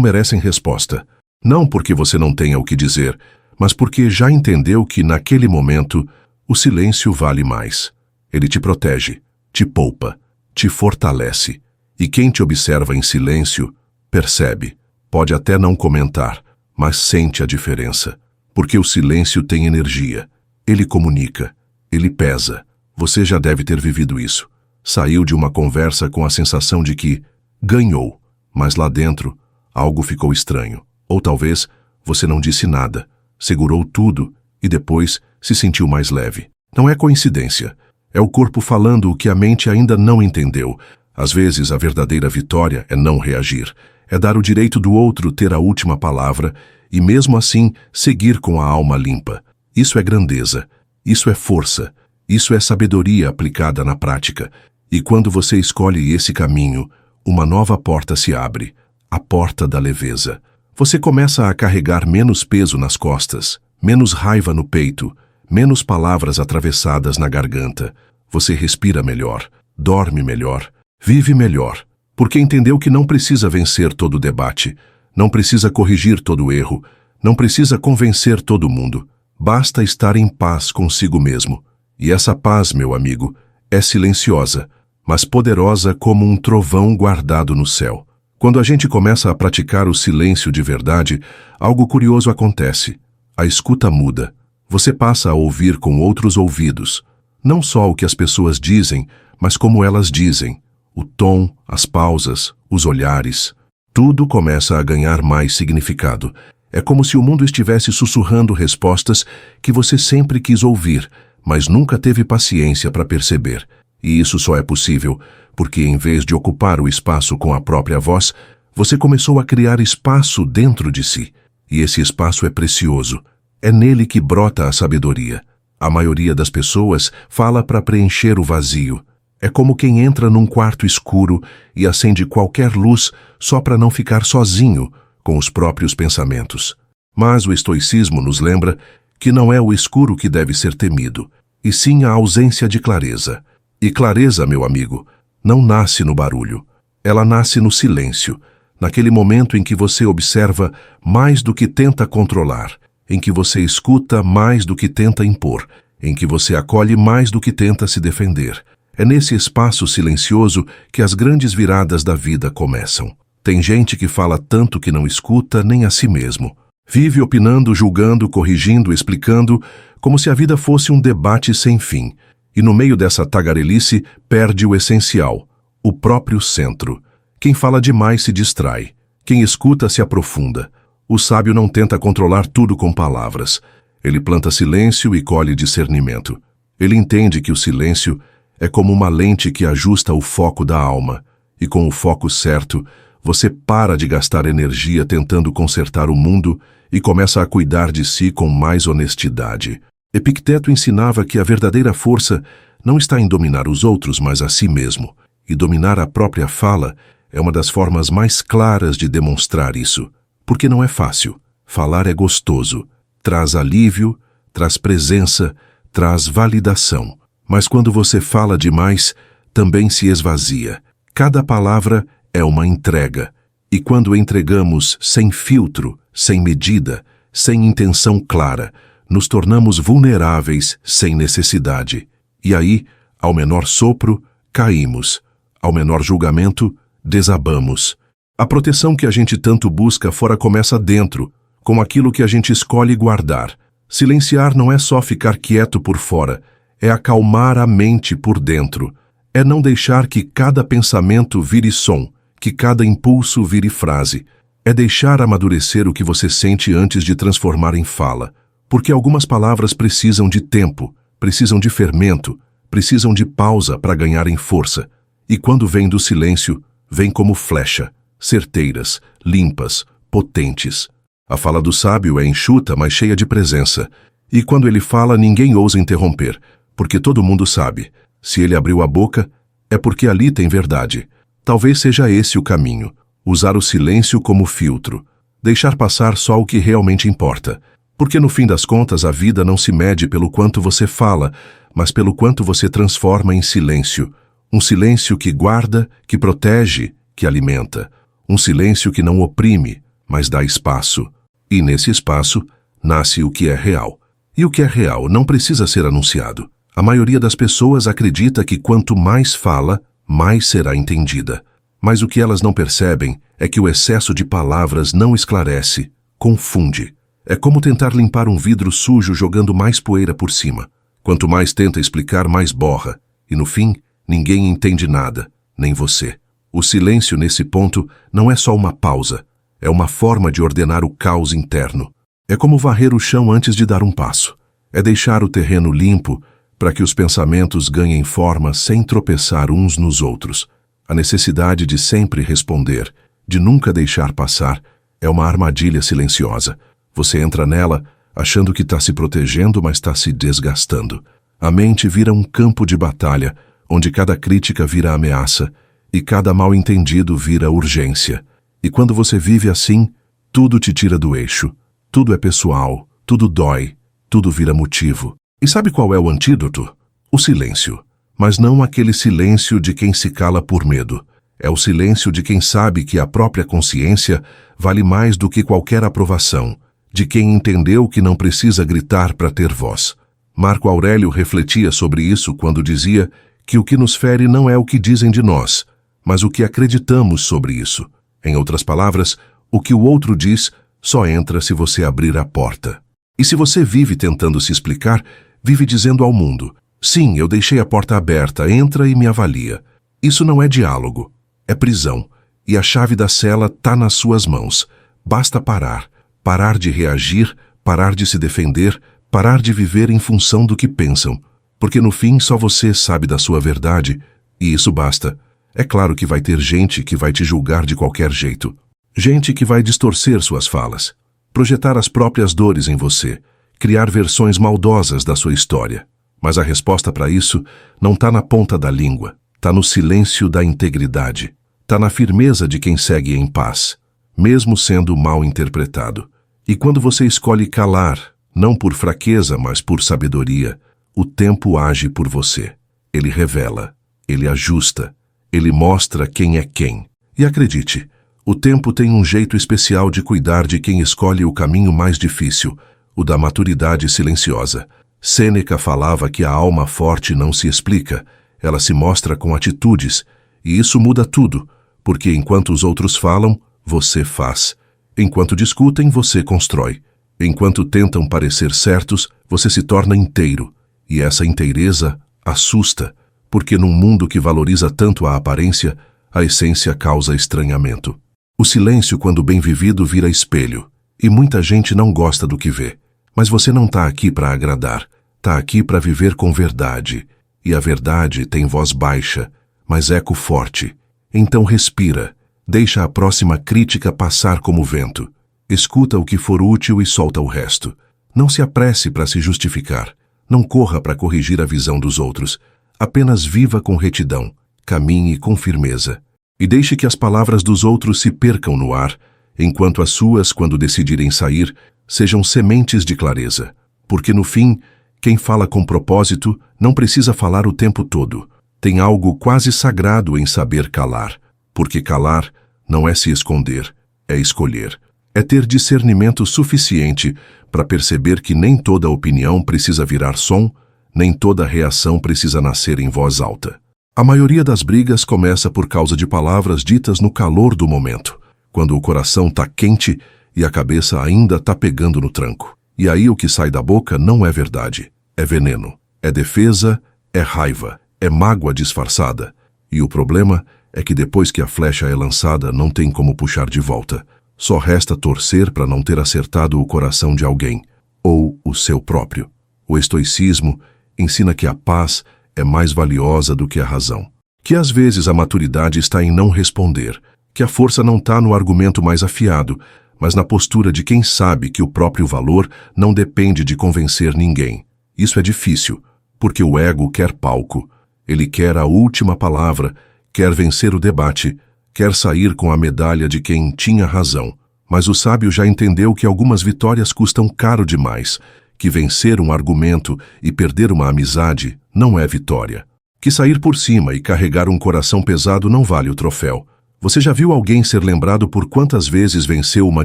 merecem resposta. Não porque você não tenha o que dizer, mas porque já entendeu que, naquele momento, o silêncio vale mais. Ele te protege, te poupa, te fortalece. E quem te observa em silêncio, percebe. Pode até não comentar, mas sente a diferença. Porque o silêncio tem energia. Ele comunica, ele pesa. Você já deve ter vivido isso. Saiu de uma conversa com a sensação de que ganhou, mas lá dentro algo ficou estranho. Ou talvez você não disse nada, segurou tudo e depois se sentiu mais leve. Não é coincidência. É o corpo falando o que a mente ainda não entendeu. Às vezes a verdadeira vitória é não reagir. É dar o direito do outro ter a última palavra e mesmo assim seguir com a alma limpa. Isso é grandeza. Isso é força. Isso é sabedoria aplicada na prática. E quando você escolhe esse caminho, uma nova porta se abre. A porta da leveza. Você começa a carregar menos peso nas costas, menos raiva no peito, menos palavras atravessadas na garganta. Você respira melhor, dorme melhor, vive melhor, porque entendeu que não precisa vencer todo o debate, não precisa corrigir todo o erro, não precisa convencer todo mundo. Basta estar em paz consigo mesmo. E essa paz, meu amigo, é silenciosa, mas poderosa como um trovão guardado no céu. Quando a gente começa a praticar o silêncio de verdade, algo curioso acontece. A escuta muda. Você passa a ouvir com outros ouvidos. Não só o que as pessoas dizem, mas como elas dizem. O tom, as pausas, os olhares. Tudo começa a ganhar mais significado. É como se o mundo estivesse sussurrando respostas que você sempre quis ouvir, mas nunca teve paciência para perceber. E isso só é possível porque, em vez de ocupar o espaço com a própria voz, você começou a criar espaço dentro de si. E esse espaço é precioso. É nele que brota a sabedoria. A maioria das pessoas fala para preencher o vazio. É como quem entra num quarto escuro e acende qualquer luz só para não ficar sozinho com os próprios pensamentos. Mas o estoicismo nos lembra que não é o escuro que deve ser temido, e sim a ausência de clareza. E clareza, meu amigo, não nasce no barulho. Ela nasce no silêncio, naquele momento em que você observa mais do que tenta controlar, em que você escuta mais do que tenta impor, em que você acolhe mais do que tenta se defender. É nesse espaço silencioso que as grandes viradas da vida começam. Tem gente que fala tanto que não escuta nem a si mesmo. Vive opinando, julgando, corrigindo, explicando, como se a vida fosse um debate sem fim. E no meio dessa tagarelice perde o essencial, o próprio centro. Quem fala demais se distrai. Quem escuta se aprofunda. O sábio não tenta controlar tudo com palavras. Ele planta silêncio e colhe discernimento. Ele entende que o silêncio é como uma lente que ajusta o foco da alma. E com o foco certo, você para de gastar energia tentando consertar o mundo e começa a cuidar de si com mais honestidade. Epicteto ensinava que a verdadeira força não está em dominar os outros, mas a si mesmo. E dominar a própria fala é uma das formas mais claras de demonstrar isso. Porque não é fácil. Falar é gostoso, traz alívio, traz presença, traz validação. Mas quando você fala demais, também se esvazia. Cada palavra é uma entrega. E quando entregamos sem filtro, sem medida, sem intenção clara, nos tornamos vulneráveis sem necessidade. E aí, ao menor sopro, caímos. Ao menor julgamento, desabamos. A proteção que a gente tanto busca fora começa dentro, com aquilo que a gente escolhe guardar. Silenciar não é só ficar quieto por fora, é acalmar a mente por dentro. É não deixar que cada pensamento vire som, que cada impulso vire frase. É deixar amadurecer o que você sente antes de transformar em fala. Porque algumas palavras precisam de tempo, precisam de fermento, precisam de pausa para ganharem força. E quando vem do silêncio, vem como flecha, certeiras, limpas, potentes. A fala do sábio é enxuta, mas cheia de presença. E quando ele fala, ninguém ousa interromper, porque todo mundo sabe. Se ele abriu a boca, é porque ali tem verdade. Talvez seja esse o caminho. Usar o silêncio como filtro. Deixar passar só o que realmente importa. Porque no fim das contas a vida não se mede pelo quanto você fala, mas pelo quanto você transforma em silêncio. Um silêncio que guarda, que protege, que alimenta. Um silêncio que não oprime, mas dá espaço. E nesse espaço, nasce o que é real. E o que é real não precisa ser anunciado. A maioria das pessoas acredita que quanto mais fala, mais será entendida. Mas o que elas não percebem é que o excesso de palavras não esclarece, confunde. É como tentar limpar um vidro sujo jogando mais poeira por cima. Quanto mais tenta explicar, mais borra. E no fim, ninguém entende nada, nem você. O silêncio nesse ponto não é só uma pausa. É uma forma de ordenar o caos interno. É como varrer o chão antes de dar um passo. É deixar o terreno limpo para que os pensamentos ganhem forma sem tropeçar uns nos outros. A necessidade de sempre responder, de nunca deixar passar, é uma armadilha silenciosa. Você entra nela achando que está se protegendo, mas está se desgastando. A mente vira um campo de batalha, onde cada crítica vira ameaça e cada mal-entendido vira urgência. E quando você vive assim, tudo te tira do eixo. Tudo é pessoal, tudo dói, tudo vira motivo. E sabe qual é o antídoto? O silêncio. Mas não aquele silêncio de quem se cala por medo. É o silêncio de quem sabe que a própria consciência vale mais do que qualquer aprovação, de quem entendeu que não precisa gritar para ter voz. Marco Aurélio refletia sobre isso quando dizia que o que nos fere não é o que dizem de nós, mas o que acreditamos sobre isso. Em outras palavras, o que o outro diz só entra se você abrir a porta. E se você vive tentando se explicar, vive dizendo ao mundo: sim, eu deixei a porta aberta, entra e me avalia. Isso não é diálogo, é prisão. E a chave da cela está nas suas mãos. Basta parar. Parar de reagir, parar de se defender, parar de viver em função do que pensam. Porque no fim só você sabe da sua verdade, e isso basta. É claro que vai ter gente que vai te julgar de qualquer jeito. Gente que vai distorcer suas falas, projetar as próprias dores em você, criar versões maldosas da sua história. Mas a resposta para isso não está na ponta da língua, está no silêncio da integridade, está na firmeza de quem segue em paz, mesmo sendo mal interpretado. E quando você escolhe calar, não por fraqueza, mas por sabedoria, o tempo age por você. Ele revela, ele ajusta, ele mostra quem é quem. E acredite, o tempo tem um jeito especial de cuidar de quem escolhe o caminho mais difícil, o da maturidade silenciosa. Sêneca falava que a alma forte não se explica, ela se mostra com atitudes, e isso muda tudo, porque enquanto os outros falam, você faz. Enquanto discutem, você constrói. Enquanto tentam parecer certos, você se torna inteiro. E essa inteireza assusta, porque num mundo que valoriza tanto a aparência, a essência causa estranhamento. O silêncio, quando bem vivido, vira espelho, e muita gente não gosta do que vê. Mas você não está aqui para agradar, está aqui para viver com verdade. E a verdade tem voz baixa, mas eco forte. Então respira, deixa a próxima crítica passar como vento. Escuta o que for útil e solta o resto. Não se apresse para se justificar. Não corra para corrigir a visão dos outros. Apenas viva com retidão, caminhe com firmeza. E deixe que as palavras dos outros se percam no ar, enquanto as suas, quando decidirem sair, sejam sementes de clareza. Porque no fim, quem fala com propósito não precisa falar o tempo todo. Tem algo quase sagrado em saber calar, porque calar não é se esconder, é escolher. É ter discernimento suficiente para perceber que nem toda opinião precisa virar som, nem toda reação precisa nascer em voz alta. A maioria das brigas começa por causa de palavras ditas no calor do momento, quando o coração está quente e a cabeça ainda está pegando no tranco. E aí o que sai da boca não é verdade, é veneno, é defesa, é raiva, é mágoa disfarçada. E o problema é que depois que a flecha é lançada não tem como puxar de volta. Só resta torcer para não ter acertado o coração de alguém, ou o seu próprio. O estoicismo ensina que a paz é mais valiosa do que a razão. Que às vezes a maturidade está em não responder, que a força não está no argumento mais afiado, mas na postura de quem sabe que o próprio valor não depende de convencer ninguém. Isso é difícil, porque o ego quer palco. Ele quer a última palavra, quer vencer o debate, quer sair com a medalha de quem tinha razão. Mas o sábio já entendeu que algumas vitórias custam caro demais, que vencer um argumento e perder uma amizade não é vitória. Que sair por cima e carregar um coração pesado não vale o troféu. Você já viu alguém ser lembrado por quantas vezes venceu uma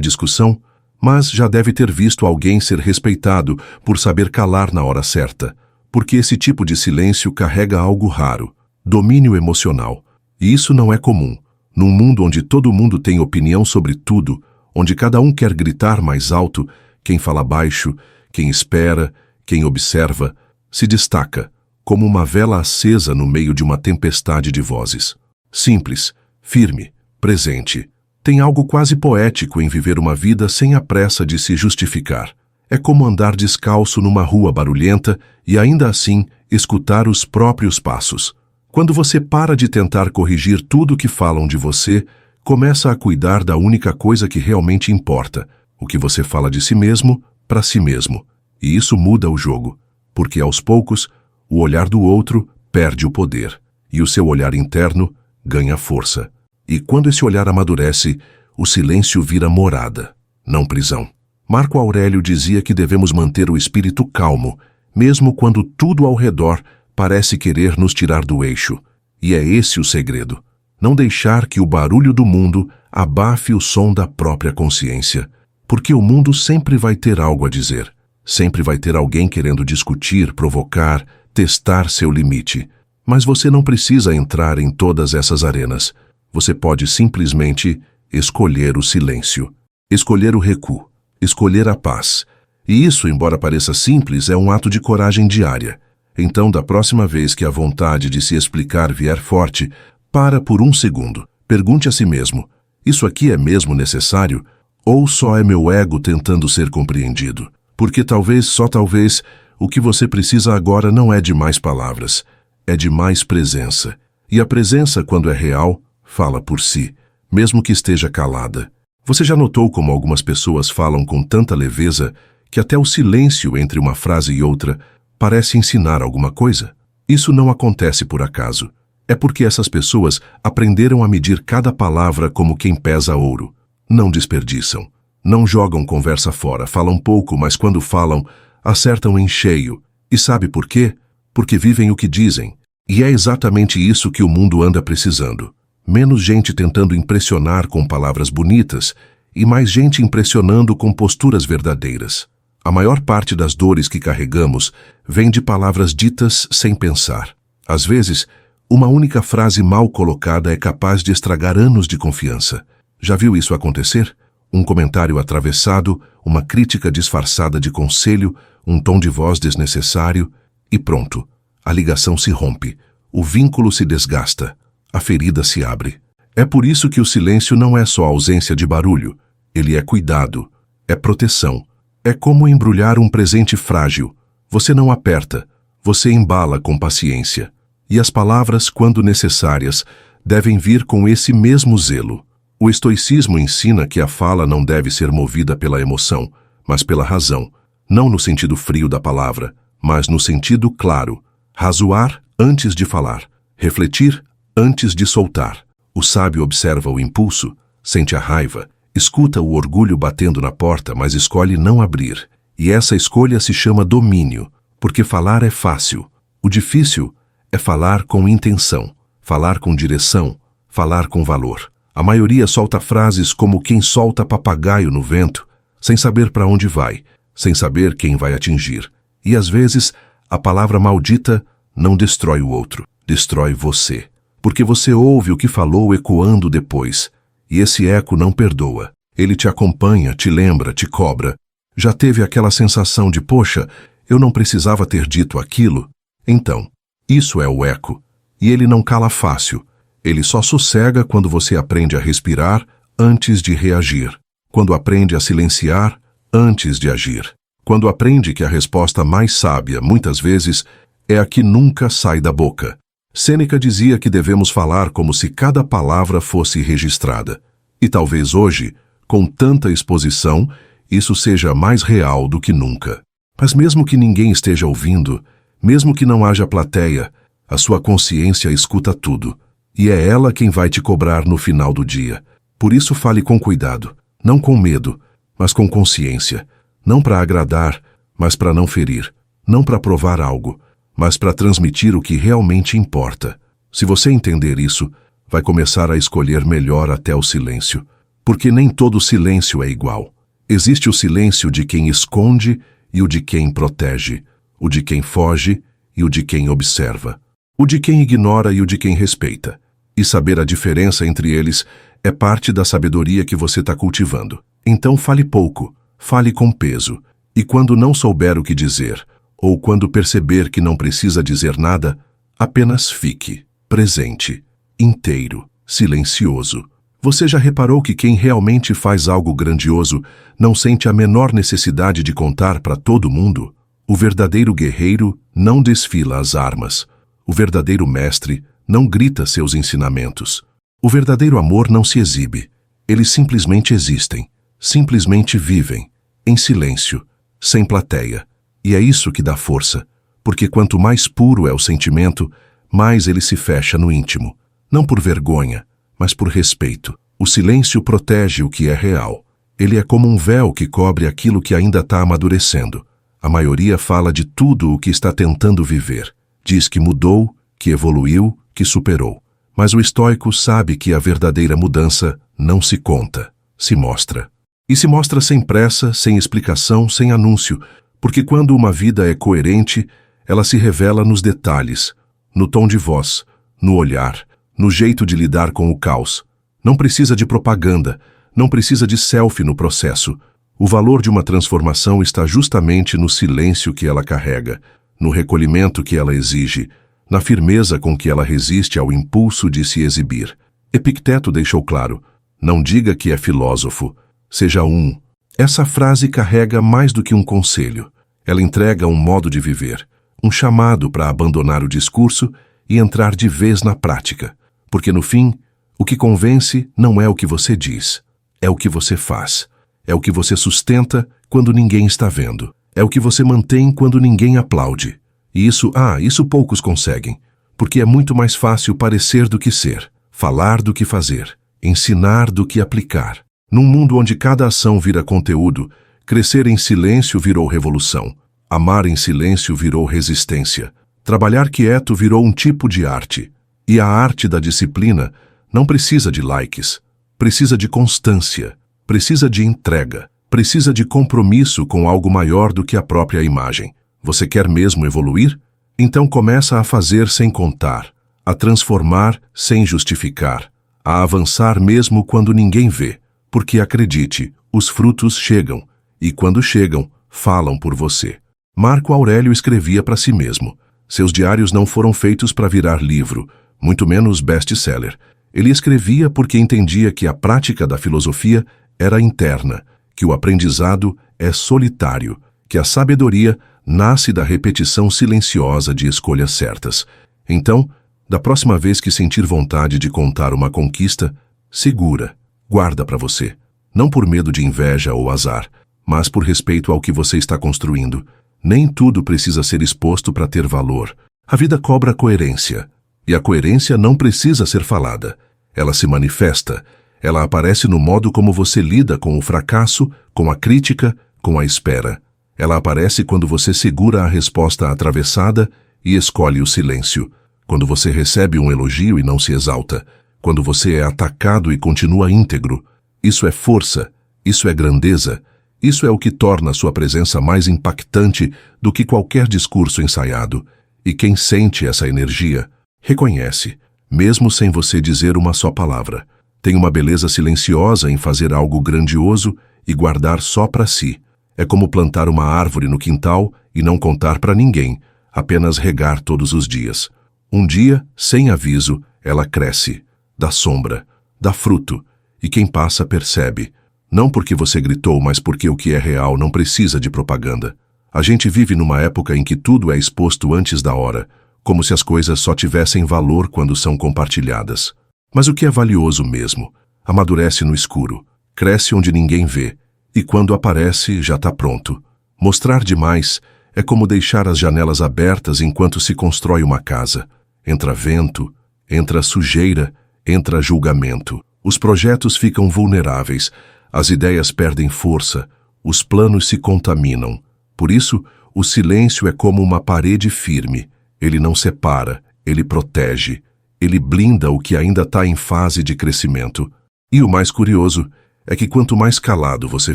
discussão? Mas já deve ter visto alguém ser respeitado por saber calar na hora certa. Porque esse tipo de silêncio carrega algo raro, domínio emocional. E isso não é comum. Num mundo onde todo mundo tem opinião sobre tudo, onde cada um quer gritar mais alto, quem fala baixo, quem espera, quem observa, se destaca, como uma vela acesa no meio de uma tempestade de vozes. Simples, firme, presente. Tem algo quase poético em viver uma vida sem a pressa de se justificar. É como andar descalço numa rua barulhenta e ainda assim escutar os próprios passos. Quando você para de tentar corrigir tudo que falam de você, começa a cuidar da única coisa que realmente importa, o que você fala de si mesmo para si mesmo. E isso muda o jogo, porque aos poucos, o olhar do outro perde o poder, e o seu olhar interno ganha força. E quando esse olhar amadurece, o silêncio vira morada, não prisão. Marco Aurélio dizia que devemos manter o espírito calmo, mesmo quando tudo ao redor parece querer nos tirar do eixo. E é esse o segredo. Não deixar que o barulho do mundo abafe o som da própria consciência. Porque o mundo sempre vai ter algo a dizer. Sempre vai ter alguém querendo discutir, provocar, testar seu limite. Mas você não precisa entrar em todas essas arenas. Você pode simplesmente escolher o silêncio. Escolher o recuo. Escolher a paz. E isso, embora pareça simples, é um ato de coragem diária. Então, da próxima vez que a vontade de se explicar vier forte, para por um segundo. Pergunte a si mesmo, isso aqui é mesmo necessário? Ou só é meu ego tentando ser compreendido? Porque talvez, só talvez, o que você precisa agora não é de mais palavras, é de mais presença. E a presença, quando é real, fala por si, mesmo que esteja calada. Você já notou como algumas pessoas falam com tanta leveza que até o silêncio entre uma frase e outra parece ensinar alguma coisa? Isso não acontece por acaso. É porque essas pessoas aprenderam a medir cada palavra como quem pesa ouro. Não desperdiçam. Não jogam conversa fora, falam pouco, mas quando falam, acertam em cheio. E sabe por quê? Porque vivem o que dizem. E é exatamente isso que o mundo anda precisando. Menos gente tentando impressionar com palavras bonitas e mais gente impressionando com posturas verdadeiras. A maior parte das dores que carregamos vem de palavras ditas sem pensar. Às vezes, uma única frase mal colocada é capaz de estragar anos de confiança. Já viu isso acontecer? Um comentário atravessado, uma crítica disfarçada de conselho, um tom de voz desnecessário e pronto. A ligação se rompe, o vínculo se desgasta, a ferida se abre. É por isso que o silêncio não é só ausência de barulho, ele é cuidado, é proteção. É como embrulhar um presente frágil. Você não aperta, você embala com paciência. E as palavras, quando necessárias, devem vir com esse mesmo zelo. O estoicismo ensina que a fala não deve ser movida pela emoção, mas pela razão. Não no sentido frio da palavra, mas no sentido claro. Razoar antes de falar. Refletir antes de soltar. O sábio observa o impulso, sente a raiva, Escuta o orgulho batendo na porta, mas escolhe não abrir. E essa escolha se chama domínio, porque falar é fácil. O difícil é falar com intenção, falar com direção, falar com valor. A maioria solta frases como quem solta papagaio no vento, sem saber para onde vai, sem saber quem vai atingir. E às vezes, a palavra maldita não destrói o outro, destrói você. Porque você ouve o que falou ecoando depois, e esse eco não perdoa. Ele te acompanha, te lembra, te cobra. Já teve aquela sensação de, poxa, eu não precisava ter dito aquilo? Então, isso é o eco. E ele não cala fácil. Ele só sossega quando você aprende a respirar antes de reagir. Quando aprende a silenciar antes de agir. Quando aprende que a resposta mais sábia, muitas vezes, é a que nunca sai da boca. Sêneca dizia que devemos falar como se cada palavra fosse registrada. E talvez hoje, com tanta exposição, isso seja mais real do que nunca. Mas mesmo que ninguém esteja ouvindo, mesmo que não haja plateia, a sua consciência escuta tudo. E é ela quem vai te cobrar no final do dia. Por isso fale com cuidado, não com medo, mas com consciência. Não para agradar, mas para não ferir. Não para provar algo, mas para transmitir o que realmente importa. Se você entender isso, vai começar a escolher melhor até o silêncio. Porque nem todo silêncio é igual. Existe o silêncio de quem esconde e o de quem protege, o de quem foge e o de quem observa, o de quem ignora e o de quem respeita. E saber a diferença entre eles é parte da sabedoria que você está cultivando. Então fale pouco, fale com peso. E quando não souber o que dizer, ou quando perceber que não precisa dizer nada, apenas fique, presente, inteiro, silencioso. Você já reparou que quem realmente faz algo grandioso não sente a menor necessidade de contar para todo mundo? O verdadeiro guerreiro não desfila as armas. O verdadeiro mestre não grita seus ensinamentos. O verdadeiro amor não se exibe. Eles simplesmente existem, simplesmente vivem, em silêncio, sem plateia. E é isso que dá força, porque quanto mais puro é o sentimento, mais ele se fecha no íntimo. Não por vergonha, mas por respeito. O silêncio protege o que é real. Ele é como um véu que cobre aquilo que ainda está amadurecendo. A maioria fala de tudo o que está tentando viver. Diz que mudou, que evoluiu, que superou. Mas o estoico sabe que a verdadeira mudança não se conta, se mostra. E se mostra sem pressa, sem explicação, sem anúncio, porque quando uma vida é coerente, ela se revela nos detalhes, no tom de voz, no olhar, no jeito de lidar com o caos. Não precisa de propaganda, não precisa de selfie no processo. O valor de uma transformação está justamente no silêncio que ela carrega, no recolhimento que ela exige, na firmeza com que ela resiste ao impulso de se exibir. Epicteto deixou claro, não diga que é filósofo, seja um. Essa frase carrega mais do que um conselho. Ela entrega um modo de viver, um chamado para abandonar o discurso e entrar de vez na prática. Porque no fim, o que convence não é o que você diz, é o que você faz. É o que você sustenta quando ninguém está vendo. É o que você mantém quando ninguém aplaude. E isso poucos conseguem, porque é muito mais fácil parecer do que ser, falar do que fazer, ensinar do que aplicar. Num mundo onde cada ação vira conteúdo, crescer em silêncio virou revolução. Amar em silêncio virou resistência. Trabalhar quieto virou um tipo de arte. E a arte da disciplina não precisa de likes, precisa de constância, precisa de entrega, precisa de compromisso com algo maior do que a própria imagem. Você quer mesmo evoluir? Então começa a fazer sem contar, a transformar sem justificar, a avançar mesmo quando ninguém vê. Porque acredite, os frutos chegam, e quando chegam, falam por você. Marco Aurélio escrevia para si mesmo. Seus diários não foram feitos para virar livro, muito menos best-seller. Ele escrevia porque entendia que a prática da filosofia era interna, que o aprendizado é solitário, que a sabedoria nasce da repetição silenciosa de escolhas certas. Então, da próxima vez que sentir vontade de contar uma conquista, segura, guarda para você. Não por medo de inveja ou azar, mas por respeito ao que você está construindo. Nem tudo precisa ser exposto para ter valor. A vida cobra coerência. E a coerência não precisa ser falada. Ela se manifesta, Ela aparece no modo como você lida com o fracasso, com a crítica, com a espera. Ela aparece quando você segura a resposta atravessada e escolhe o silêncio. Quando você recebe um elogio e não se exalta. Quando você é atacado e continua íntegro. Isso é força, isso é grandeza. Isso é o que torna sua presença mais impactante do que qualquer discurso ensaiado. E quem sente essa energia, reconhece, mesmo sem você dizer uma só palavra. Tem uma beleza silenciosa em fazer algo grandioso e guardar só para si. É como plantar uma árvore no quintal e não contar para ninguém, apenas regar todos os dias. Um dia, sem aviso, ela cresce, dá sombra, dá fruto, e quem passa percebe. Não porque você gritou, mas porque o que é real não precisa de propaganda. A gente vive numa época em que tudo é exposto antes da hora, como se as coisas só tivessem valor quando são compartilhadas. Mas o que é valioso mesmo? Amadurece no escuro, cresce onde ninguém vê, e quando aparece já está pronto. Mostrar demais é como deixar as janelas abertas enquanto se constrói uma casa. Entra vento, entra sujeira, entra julgamento. Os projetos ficam vulneráveis, as ideias perdem força, os planos se contaminam. Por isso, o silêncio é como uma parede firme. Ele não separa, ele protege. Ele blinda o que ainda está em fase de crescimento. E o mais curioso é que quanto mais calado você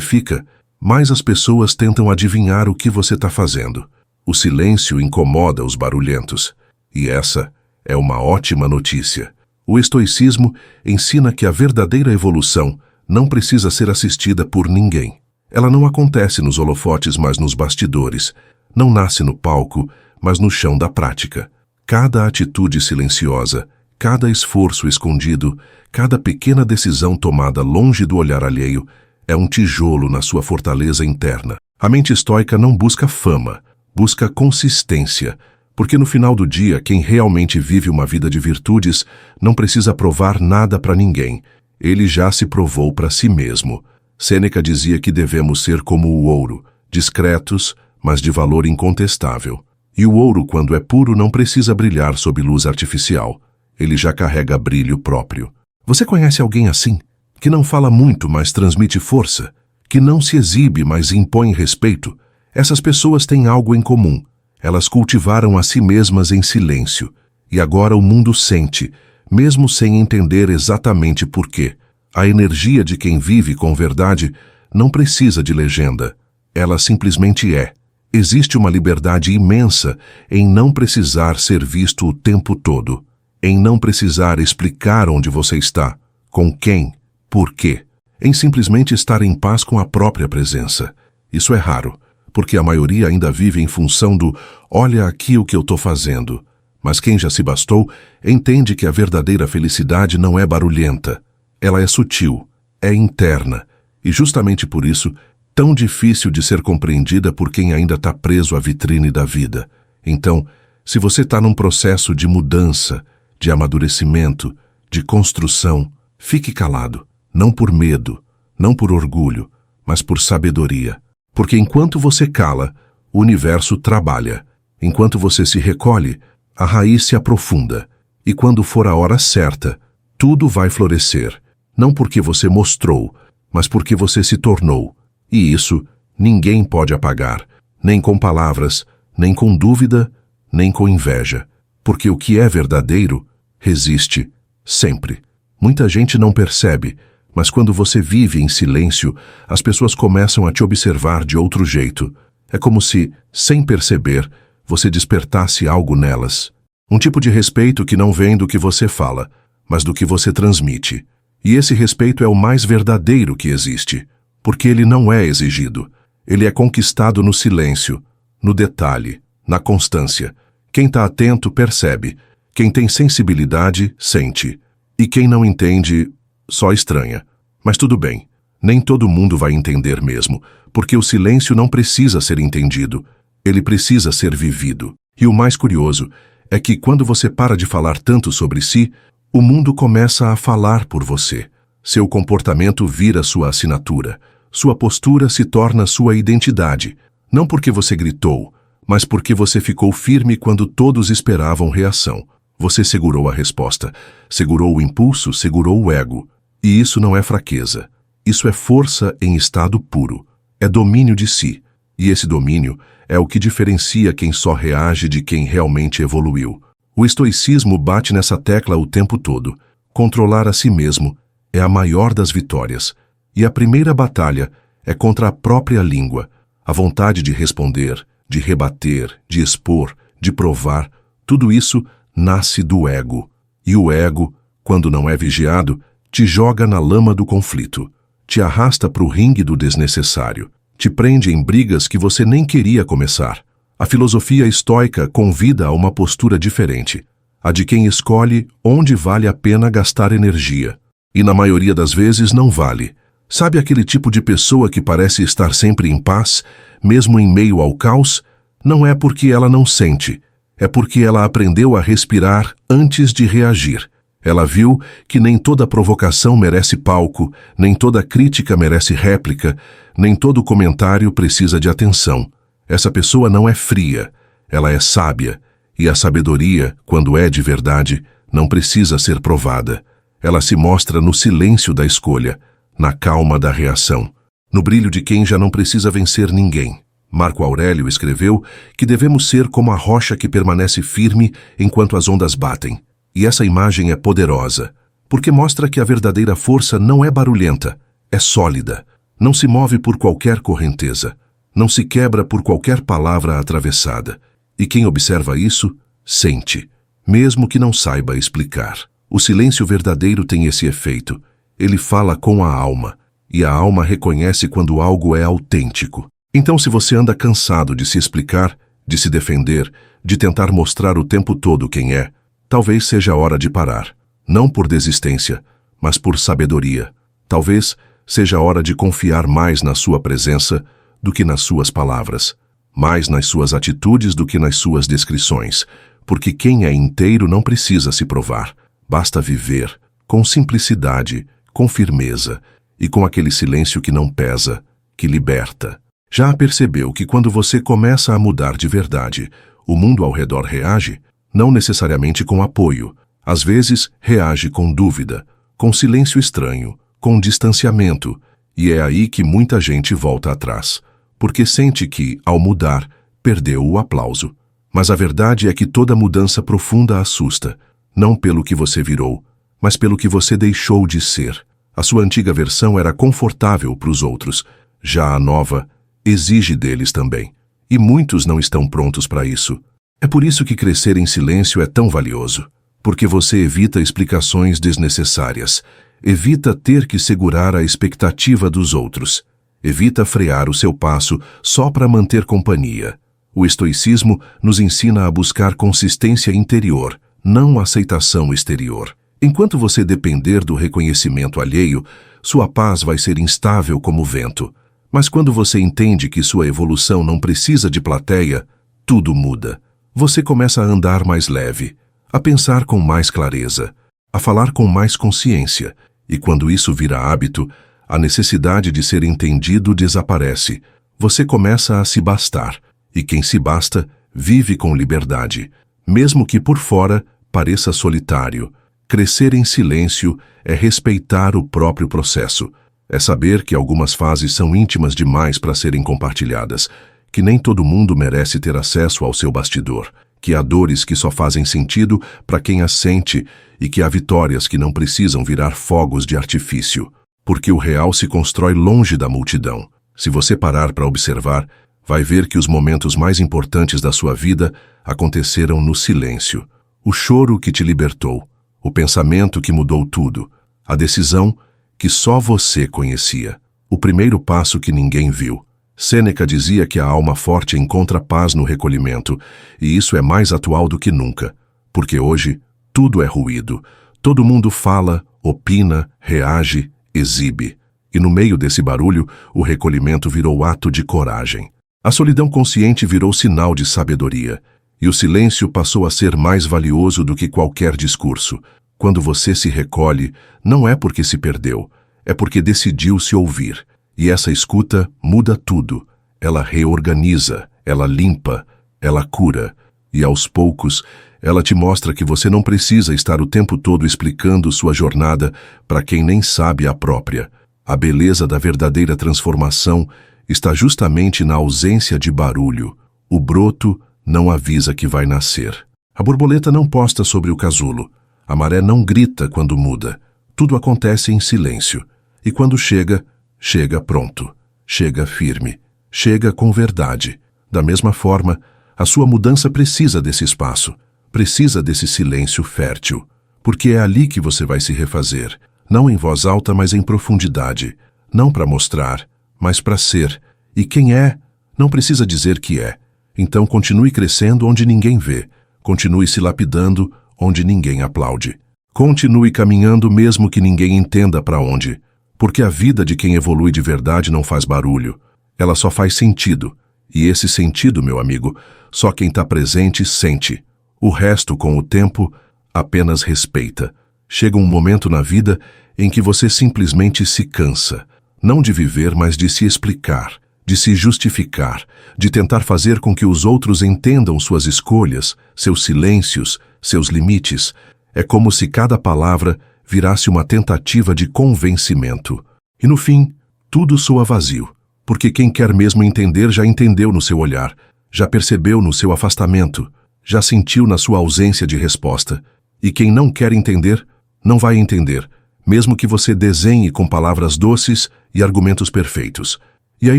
fica, mais as pessoas tentam adivinhar o que você está fazendo. O silêncio incomoda os barulhentos. E essa é uma ótima notícia. O estoicismo ensina que a verdadeira evolução não precisa ser assistida por ninguém. Ela não acontece nos holofotes, mas nos bastidores. Não nasce no palco, mas no chão da prática. Cada atitude silenciosa, cada esforço escondido, cada pequena decisão tomada longe do olhar alheio é um tijolo na sua fortaleza interna. A mente estoica não busca fama, busca consistência, porque no final do dia, quem realmente vive uma vida de virtudes não precisa provar nada para ninguém. Ele já se provou para si mesmo. Sêneca dizia que devemos ser como o ouro, discretos, mas de valor incontestável. E o ouro, quando é puro, não precisa brilhar sob luz artificial. Ele já carrega brilho próprio. Você conhece alguém assim? Que não fala muito, mas transmite força? Que não se exibe, mas impõe respeito? Essas pessoas têm algo em comum. Elas cultivaram a si mesmas em silêncio. E agora o mundo sente, mesmo sem entender exatamente por quê. A energia de quem vive com verdade não precisa de legenda. Ela simplesmente é. Existe uma liberdade imensa em não precisar ser visto o tempo todo, em não precisar explicar onde você está, com quem, por quê, em simplesmente estar em paz com a própria presença. Isso é raro, porque a maioria ainda vive em função do "olha aqui o que eu estou fazendo". Mas quem já se bastou entende que a verdadeira felicidade não é barulhenta. Ela é sutil, é interna, e justamente por isso tão difícil de ser compreendida por quem ainda está preso à vitrine da vida. Então, se você está num processo de mudança, de amadurecimento, de construção, fique calado, não por medo, não por orgulho, mas por sabedoria. Porque enquanto você cala, o universo trabalha. Enquanto você se recolhe, a raiz se aprofunda. E quando for a hora certa, tudo vai florescer. Não porque você mostrou, mas porque você se tornou. E isso ninguém pode apagar, nem com palavras, nem com dúvida, nem com inveja. Porque o que é verdadeiro resiste sempre. Muita gente não percebe, mas quando você vive em silêncio, as pessoas começam a te observar de outro jeito. É como se, sem perceber, você despertasse algo nelas. Um tipo de respeito que não vem do que você fala, mas do que você transmite. E esse respeito é o mais verdadeiro que existe, porque ele não é exigido. Ele é conquistado no silêncio, no detalhe, na constância. Quem está atento percebe. Quem tem sensibilidade, sente. E quem não entende, só estranha. Mas tudo bem, nem todo mundo vai entender mesmo, porque o silêncio não precisa ser entendido, ele precisa ser vivido. E o mais curioso é que quando você para de falar tanto sobre si, o mundo começa a falar por você. Seu comportamento vira sua assinatura, sua postura se torna sua identidade, não porque você gritou, mas porque você ficou firme quando todos esperavam reação. Você segurou a resposta, segurou o impulso, segurou o ego. E isso não é fraqueza. Isso é força em estado puro. É domínio de si. E esse domínio é o que diferencia quem só reage de quem realmente evoluiu. O estoicismo bate nessa tecla o tempo todo. Controlar a si mesmo é a maior das vitórias. E a primeira batalha é contra a própria língua. A vontade de responder, de rebater, de expor, de provar, tudo isso nasce do ego. E o ego, quando não é vigiado, te joga na lama do conflito, te arrasta para o ringue do desnecessário, te prende em brigas que você nem queria começar. A filosofia estoica convida a uma postura diferente, a de quem escolhe onde vale a pena gastar energia. E na maioria das vezes não vale. Sabe aquele tipo de pessoa que parece estar sempre em paz, mesmo em meio ao caos? Não é porque ela não sente, é porque ela aprendeu a respirar antes de reagir. Ela viu que nem toda provocação merece palco, nem toda crítica merece réplica, nem todo comentário precisa de atenção. Essa pessoa não é fria, ela é sábia, e a sabedoria, quando é de verdade, não precisa ser provada. Ela se mostra no silêncio da escolha, na calma da reação, no brilho de quem já não precisa vencer ninguém. Marco Aurélio escreveu que devemos ser como a rocha que permanece firme enquanto as ondas batem. E essa imagem é poderosa, porque mostra que a verdadeira força não é barulhenta, é sólida, não se move por qualquer correnteza, não se quebra por qualquer palavra atravessada. E quem observa isso, sente, mesmo que não saiba explicar. O silêncio verdadeiro tem esse efeito. Ele fala com a alma, e a alma reconhece quando algo é autêntico. Então, se você anda cansado de se explicar, de se defender, de tentar mostrar o tempo todo quem é, talvez seja a hora de parar. Não por desistência, mas por sabedoria. Talvez seja a hora de confiar mais na sua presença do que nas suas palavras, mais nas suas atitudes do que nas suas descrições, porque quem é inteiro não precisa se provar. Basta viver com simplicidade, com firmeza e com aquele silêncio que não pesa, que liberta. Já percebeu que quando você começa a mudar de verdade, o mundo ao redor reage? Não necessariamente com apoio. Às vezes, reage com dúvida, com silêncio estranho, com distanciamento. E é aí que muita gente volta atrás, porque sente que, ao mudar, perdeu o aplauso. Mas a verdade é que toda mudança profunda assusta, não pelo que você virou, mas pelo que você deixou de ser. A sua antiga versão era confortável para os outros, já a nova exige deles também. E muitos não estão prontos para isso. É por isso que crescer em silêncio é tão valioso, porque você evita explicações desnecessárias, evita ter que segurar a expectativa dos outros, evita frear o seu passo só para manter companhia. O estoicismo nos ensina a buscar consistência interior, não aceitação exterior. Enquanto você depender do reconhecimento alheio, sua paz vai ser instável como o vento. Mas quando você entende que sua evolução não precisa de plateia, tudo muda. Você começa a andar mais leve, a pensar com mais clareza, a falar com mais consciência, e quando isso vira hábito, a necessidade de ser entendido desaparece. Você começa a se bastar, e quem se basta vive com liberdade, mesmo que por fora pareça solitário. Crescer em silêncio é respeitar o próprio processo, é saber que algumas fases são íntimas demais para serem compartilhadas, que nem todo mundo merece ter acesso ao seu bastidor, que há dores que só fazem sentido para quem as sente e que há vitórias que não precisam virar fogos de artifício, porque o real se constrói longe da multidão. Se você parar para observar, vai ver que os momentos mais importantes da sua vida aconteceram no silêncio. O choro que te libertou, o pensamento que mudou tudo, a decisão que só você conhecia, o primeiro passo que ninguém viu. Sêneca dizia que a alma forte encontra paz no recolhimento, e isso é mais atual do que nunca, porque hoje tudo é ruído. Todo mundo fala, opina, reage, exibe. E no meio desse barulho, o recolhimento virou ato de coragem. A solidão consciente virou sinal de sabedoria, e o silêncio passou a ser mais valioso do que qualquer discurso. Quando você se recolhe, não é porque se perdeu, é porque decidiu se ouvir. E essa escuta muda tudo. Ela reorganiza, ela limpa, ela cura. E aos poucos, ela te mostra que você não precisa estar o tempo todo explicando sua jornada para quem nem sabe a própria. A beleza da verdadeira transformação está justamente na ausência de barulho. O broto não avisa que vai nascer. A borboleta não posta sobre o casulo. A maré não grita quando muda. Tudo acontece em silêncio. E quando chega, chega pronto. Chega firme. Chega com verdade. Da mesma forma, a sua mudança precisa desse espaço. Precisa desse silêncio fértil. Porque é ali que você vai se refazer. Não em voz alta, mas em profundidade. Não para mostrar, mas para ser. E quem é, não precisa dizer que é. Então continue crescendo onde ninguém vê. Continue se lapidando onde ninguém aplaude. Continue caminhando mesmo que ninguém entenda para onde. Porque a vida de quem evolui de verdade não faz barulho. Ela só faz sentido. E esse sentido, meu amigo, só quem está presente sente. O resto, com o tempo, apenas respeita. Chega um momento na vida em que você simplesmente se cansa. Não de viver, mas de se explicar, de se justificar, de tentar fazer com que os outros entendam suas escolhas, seus silêncios, seus limites. É como se cada palavra virasse uma tentativa de convencimento. E no fim, tudo soa vazio, porque quem quer mesmo entender já entendeu no seu olhar, já percebeu no seu afastamento, já sentiu na sua ausência de resposta. E quem não quer entender, não vai entender, mesmo que você desenhe com palavras doces e argumentos perfeitos. E aí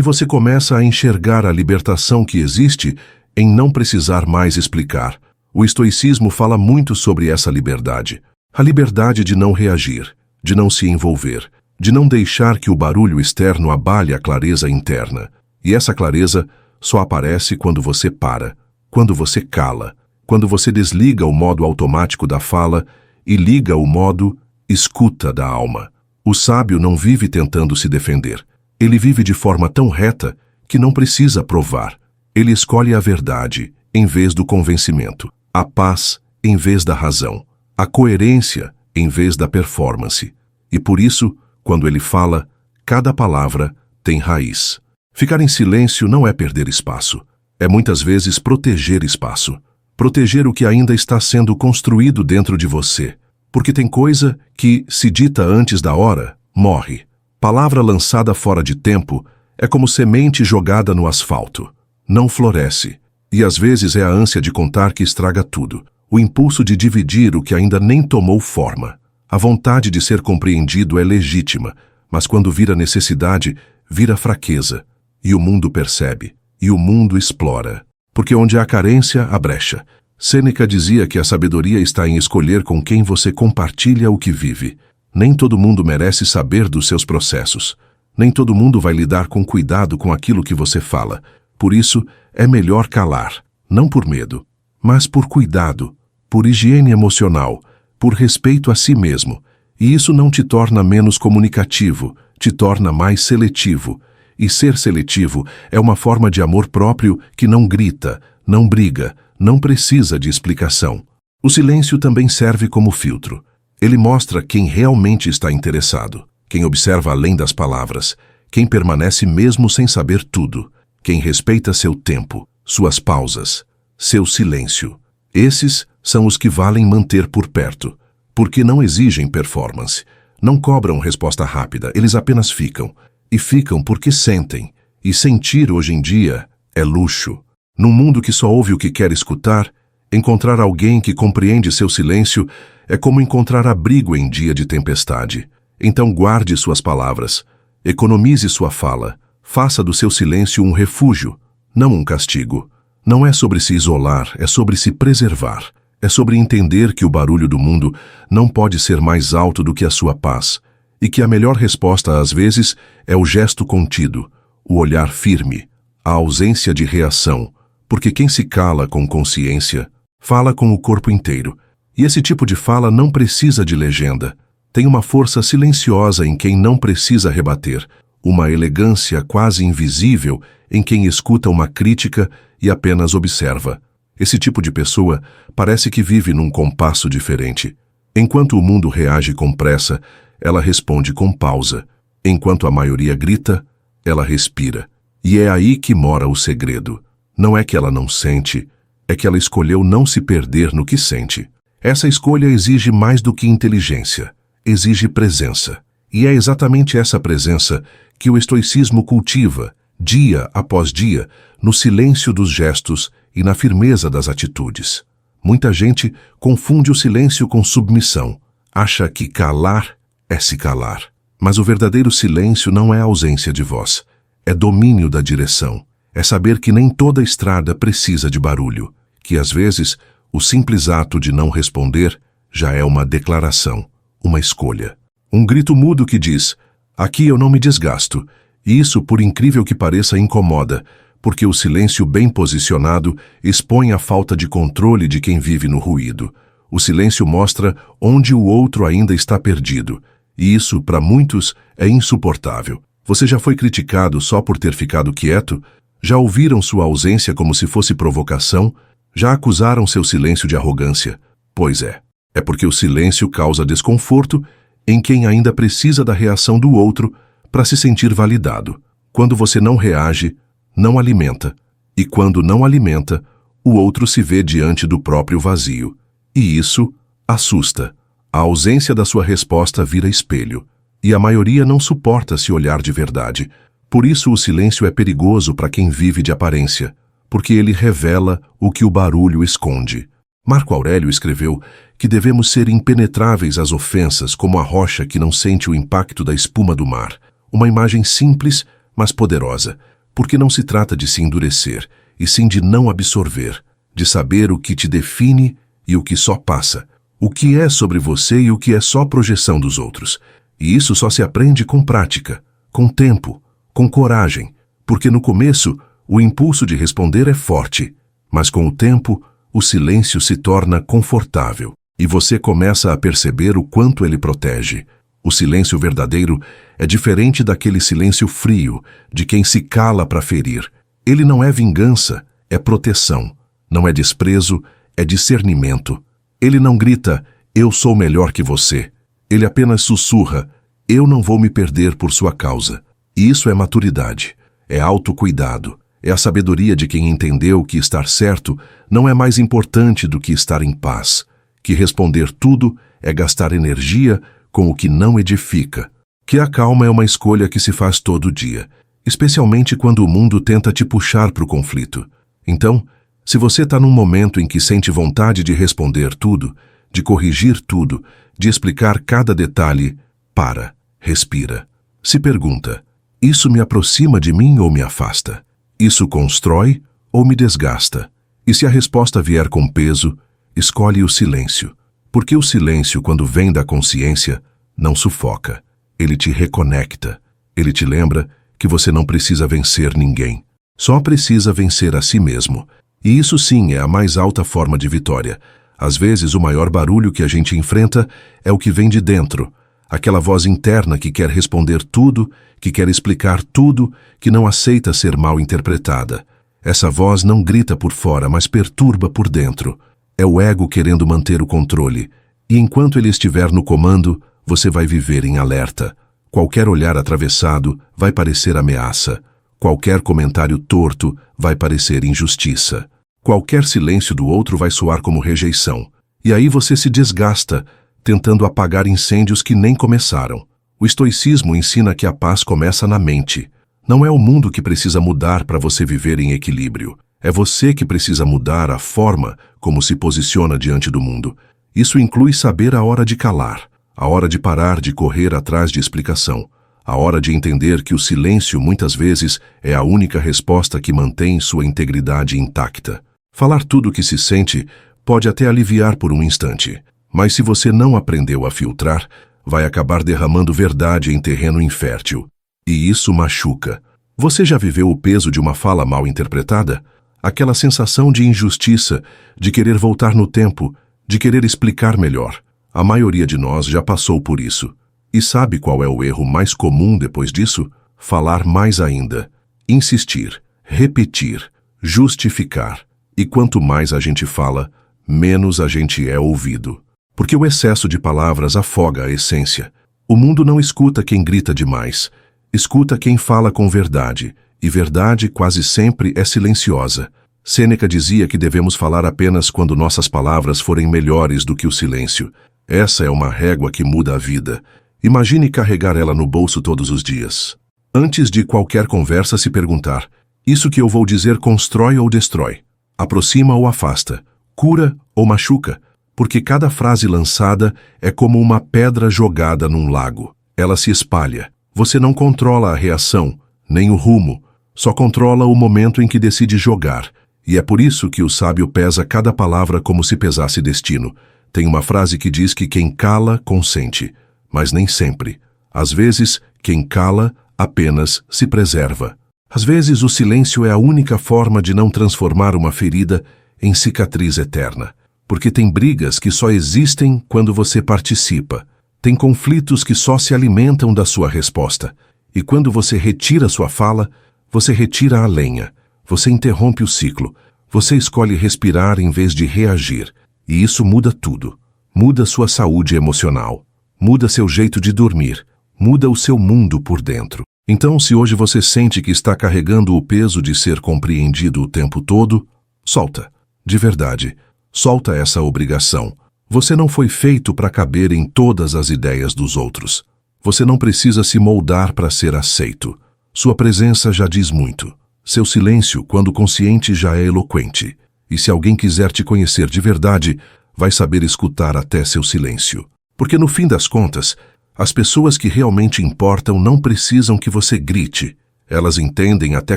você começa a enxergar a libertação que existe em não precisar mais explicar. O estoicismo fala muito sobre essa liberdade. A liberdade de não reagir, de não se envolver, de não deixar que o barulho externo abale a clareza interna. E essa clareza só aparece quando você para, quando você cala, quando você desliga o modo automático da fala e liga o modo escuta da alma. O sábio não vive tentando se defender. Ele vive de forma tão reta que não precisa provar. Ele escolhe a verdade em vez do convencimento, a paz em vez da razão, a coerência em vez da performance. E por isso, quando ele fala, cada palavra tem raiz. Ficar em silêncio não é perder espaço. É muitas vezes proteger espaço. Proteger o que ainda está sendo construído dentro de você. Porque tem coisa que, se dita antes da hora, morre. Palavra lançada fora de tempo é como semente jogada no asfalto. Não floresce. E às vezes é a ânsia de contar que estraga tudo. O impulso de dividir o que ainda nem tomou forma. A vontade de ser compreendido é legítima, mas quando vira necessidade, vira fraqueza. E o mundo percebe. E o mundo explora. Porque onde há carência, há brecha. Sêneca dizia que a sabedoria está em escolher com quem você compartilha o que vive. Nem todo mundo merece saber dos seus processos. Nem todo mundo vai lidar com cuidado com aquilo que você fala. Por isso, é melhor calar, não por medo, mas por cuidado, por higiene emocional, por respeito a si mesmo. E isso não te torna menos comunicativo, te torna mais seletivo. E ser seletivo é uma forma de amor próprio que não grita, não briga, não precisa de explicação. O silêncio também serve como filtro. Ele mostra quem realmente está interessado, quem observa além das palavras, quem permanece mesmo sem saber tudo, quem respeita seu tempo, suas pausas, seu silêncio. Esses são os que valem manter por perto, porque não exigem performance, não cobram resposta rápida, eles apenas ficam. E ficam porque sentem, e sentir hoje em dia é luxo. Num mundo que só ouve o que quer escutar, encontrar alguém que compreende seu silêncio é como encontrar abrigo em dia de tempestade. Então guarde suas palavras, economize sua fala, faça do seu silêncio um refúgio, não um castigo. Não é sobre se isolar, é sobre se preservar. É sobre entender que o barulho do mundo não pode ser mais alto do que a sua paz. E que a melhor resposta, às vezes, é o gesto contido, o olhar firme, a ausência de reação, porque quem se cala com consciência, fala com o corpo inteiro. E esse tipo de fala não precisa de legenda. Tem uma força silenciosa em quem não precisa rebater, uma elegância quase invisível em quem escuta uma crítica e apenas observa. Esse tipo de pessoa parece que vive num compasso diferente. Enquanto o mundo reage com pressa, ela responde com pausa. Enquanto a maioria grita, ela respira. E é aí que mora o segredo. Não é que ela não sente, é que ela escolheu não se perder no que sente. Essa escolha exige mais do que inteligência, exige presença. E é exatamente essa presença que o estoicismo cultiva, dia após dia, no silêncio dos gestos e na firmeza das atitudes. Muita gente confunde o silêncio com submissão, acha que calar é se calar. Mas o verdadeiro silêncio não é ausência de voz, é domínio da direção, é saber que nem toda estrada precisa de barulho, que às vezes o simples ato de não responder já é uma declaração, uma escolha. Um grito mudo que diz, aqui eu não me desgasto, e isso, por incrível que pareça, incomoda, porque o silêncio bem posicionado expõe a falta de controle de quem vive no ruído. O silêncio mostra onde o outro ainda está perdido, e isso, para muitos, é insuportável. Você já foi criticado só por ter ficado quieto? Já ouviram sua ausência como se fosse provocação? Já acusaram seu silêncio de arrogância? Pois é. É porque o silêncio causa desconforto em quem ainda precisa da reação do outro para se sentir validado. Quando você não reage, não alimenta. E quando não alimenta, o outro se vê diante do próprio vazio. E isso assusta. A ausência da sua resposta vira espelho. E a maioria não suporta se olhar de verdade. Por isso o silêncio é perigoso para quem vive de aparência, porque ele revela o que o barulho esconde. Marco Aurélio escreveu que devemos ser impenetráveis às ofensas como a rocha que não sente o impacto da espuma do mar. Uma imagem simples, mas poderosa, porque não se trata de se endurecer, e sim de não absorver, de saber o que te define e o que só passa, o que é sobre você e o que é só projeção dos outros. E isso só se aprende com prática, com tempo, com coragem, porque no começo o impulso de responder é forte, mas com o tempo o silêncio se torna confortável e você começa a perceber o quanto ele protege. O silêncio verdadeiro é diferente daquele silêncio frio de quem se cala para ferir. Ele não é vingança, é proteção. Não é desprezo, é discernimento. Ele não grita, eu sou melhor que você. Ele apenas sussurra, eu não vou me perder por sua causa. E isso é maturidade, é autocuidado, é a sabedoria de quem entendeu que estar certo não é mais importante do que estar em paz, que responder tudo é gastar energia com o que não edifica, que a calma é uma escolha que se faz todo dia, especialmente quando o mundo tenta te puxar para o conflito. Então, se você está num momento em que sente vontade de responder tudo, de corrigir tudo, de explicar cada detalhe, para, respira. Se pergunta, isso me aproxima de mim ou me afasta? Isso constrói ou me desgasta? E se a resposta vier com peso, escolhe o silêncio. Porque o silêncio, quando vem da consciência, não sufoca. Ele te reconecta. Ele te lembra que você não precisa vencer ninguém. Só precisa vencer a si mesmo. E isso sim é a mais alta forma de vitória. Às vezes o maior barulho que a gente enfrenta é o que vem de dentro. Aquela voz interna que quer responder tudo, que quer explicar tudo, que não aceita ser mal interpretada. Essa voz não grita por fora, mas perturba por dentro. É o ego querendo manter o controle. E enquanto ele estiver no comando, você vai viver em alerta. Qualquer olhar atravessado vai parecer ameaça. Qualquer comentário torto vai parecer injustiça. Qualquer silêncio do outro vai soar como rejeição. E aí você se desgasta, tentando apagar incêndios que nem começaram. O estoicismo ensina que a paz começa na mente. Não é o mundo que precisa mudar para você viver em equilíbrio. É você que precisa mudar a forma como se posiciona diante do mundo. Isso inclui saber a hora de calar, a hora de parar de correr atrás de explicação, a hora de entender que o silêncio muitas vezes é a única resposta que mantém sua integridade intacta. Falar tudo o que se sente pode até aliviar por um instante, mas se você não aprendeu a filtrar, vai acabar derramando verdade em terreno infértil. E isso machuca. Você já viveu o peso de uma fala mal interpretada? Aquela sensação de injustiça, de querer voltar no tempo, de querer explicar melhor. A maioria de nós já passou por isso. E sabe qual é o erro mais comum depois disso? Falar mais ainda. Insistir, repetir, justificar. E quanto mais a gente fala, menos a gente é ouvido. Porque o excesso de palavras afoga a essência. O mundo não escuta quem grita demais. Escuta quem fala com verdade. E verdade quase sempre é silenciosa. Sêneca dizia que devemos falar apenas quando nossas palavras forem melhores do que o silêncio. Essa é uma régua que muda a vida. Imagine carregar ela no bolso todos os dias. Antes de qualquer conversa se perguntar, isso que eu vou dizer constrói ou destrói? Aproxima ou afasta? Cura ou machuca? Porque cada frase lançada é como uma pedra jogada num lago. Ela se espalha. Você não controla a reação, nem o rumo, só controla o momento em que decide jogar. E é por isso que o sábio pesa cada palavra como se pesasse destino. Tem uma frase que diz que quem cala, consente. Mas nem sempre. Às vezes, quem cala apenas se preserva. Às vezes, o silêncio é a única forma de não transformar uma ferida em cicatriz eterna. Porque tem brigas que só existem quando você participa. Tem conflitos que só se alimentam da sua resposta. E quando você retira sua fala, você retira a lenha. Você interrompe o ciclo. Você escolhe respirar em vez de reagir. E isso muda tudo. Muda sua saúde emocional. Muda seu jeito de dormir. Muda o seu mundo por dentro. Então, se hoje você sente que está carregando o peso de ser compreendido o tempo todo, solta. De verdade. Solta essa obrigação. Você não foi feito para caber em todas as ideias dos outros. Você não precisa se moldar para ser aceito. Sua presença já diz muito. Seu silêncio, quando consciente, já é eloquente. E se alguém quiser te conhecer de verdade, vai saber escutar até seu silêncio. Porque no fim das contas, as pessoas que realmente importam não precisam que você grite. Elas entendem até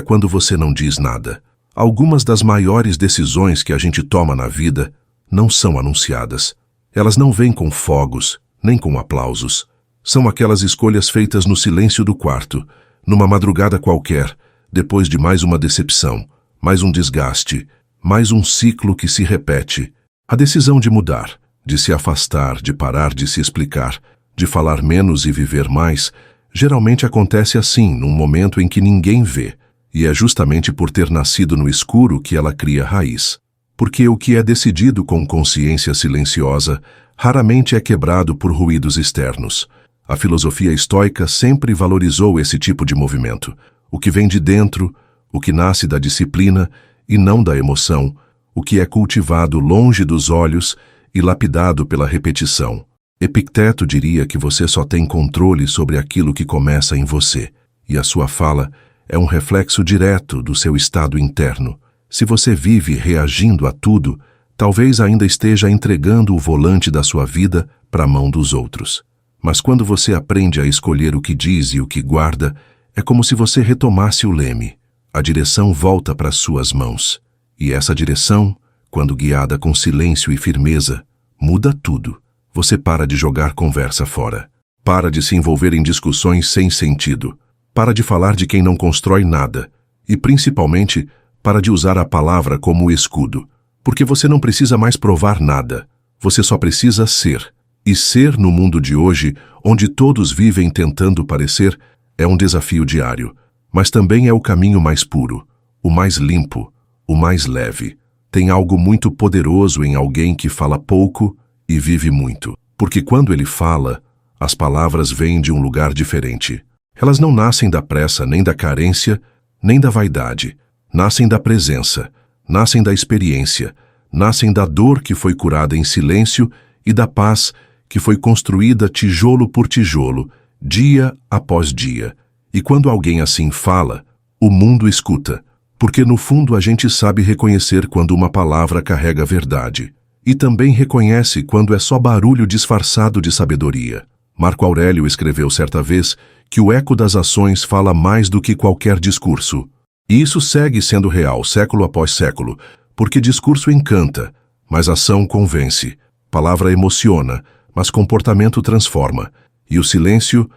quando você não diz nada. Algumas das maiores decisões que a gente toma na vida não são anunciadas. Elas não vêm com fogos, nem com aplausos. São aquelas escolhas feitas no silêncio do quarto, numa madrugada qualquer, depois de mais uma decepção, mais um desgaste, mais um ciclo que se repete. A decisão de mudar, de se afastar, de parar de se explicar, de falar menos e viver mais, geralmente acontece assim, num momento em que ninguém vê. E é justamente por ter nascido no escuro que ela cria raiz. Porque o que é decidido com consciência silenciosa raramente é quebrado por ruídos externos. A filosofia estoica sempre valorizou esse tipo de movimento. O que vem de dentro, o que nasce da disciplina e não da emoção, o que é cultivado longe dos olhos e lapidado pela repetição. Epicteto diria que você só tem controle sobre aquilo que começa em você, e a sua fala é um reflexo direto do seu estado interno. Se você vive reagindo a tudo, talvez ainda esteja entregando o volante da sua vida para a mão dos outros. Mas quando você aprende a escolher o que diz e o que guarda, é como se você retomasse o leme. A direção volta para suas mãos. E essa direção, quando guiada com silêncio e firmeza, muda tudo. Você para de jogar conversa fora. Para de se envolver em discussões sem sentido. Para de falar de quem não constrói nada. E, principalmente, para de usar a palavra como escudo. Porque você não precisa mais provar nada. Você só precisa ser. E ser no mundo de hoje, onde todos vivem tentando parecer, é um desafio diário. Mas também é o caminho mais puro, o mais limpo, o mais leve. Tem algo muito poderoso em alguém que fala pouco e vive muito. Porque quando ele fala, as palavras vêm de um lugar diferente. Elas não nascem da pressa, nem da carência, nem da vaidade. Nascem da presença, nascem da experiência, nascem da dor que foi curada em silêncio e da paz que foi construída tijolo por tijolo, dia após dia. E quando alguém assim fala, o mundo escuta, porque no fundo a gente sabe reconhecer quando uma palavra carrega verdade. E também reconhece quando é só barulho disfarçado de sabedoria. Marco Aurélio escreveu certa vez que o eco das ações fala mais do que qualquer discurso. E isso segue sendo real século após século, porque discurso encanta, mas ação convence. Palavra emociona, mas comportamento transforma. E o silêncio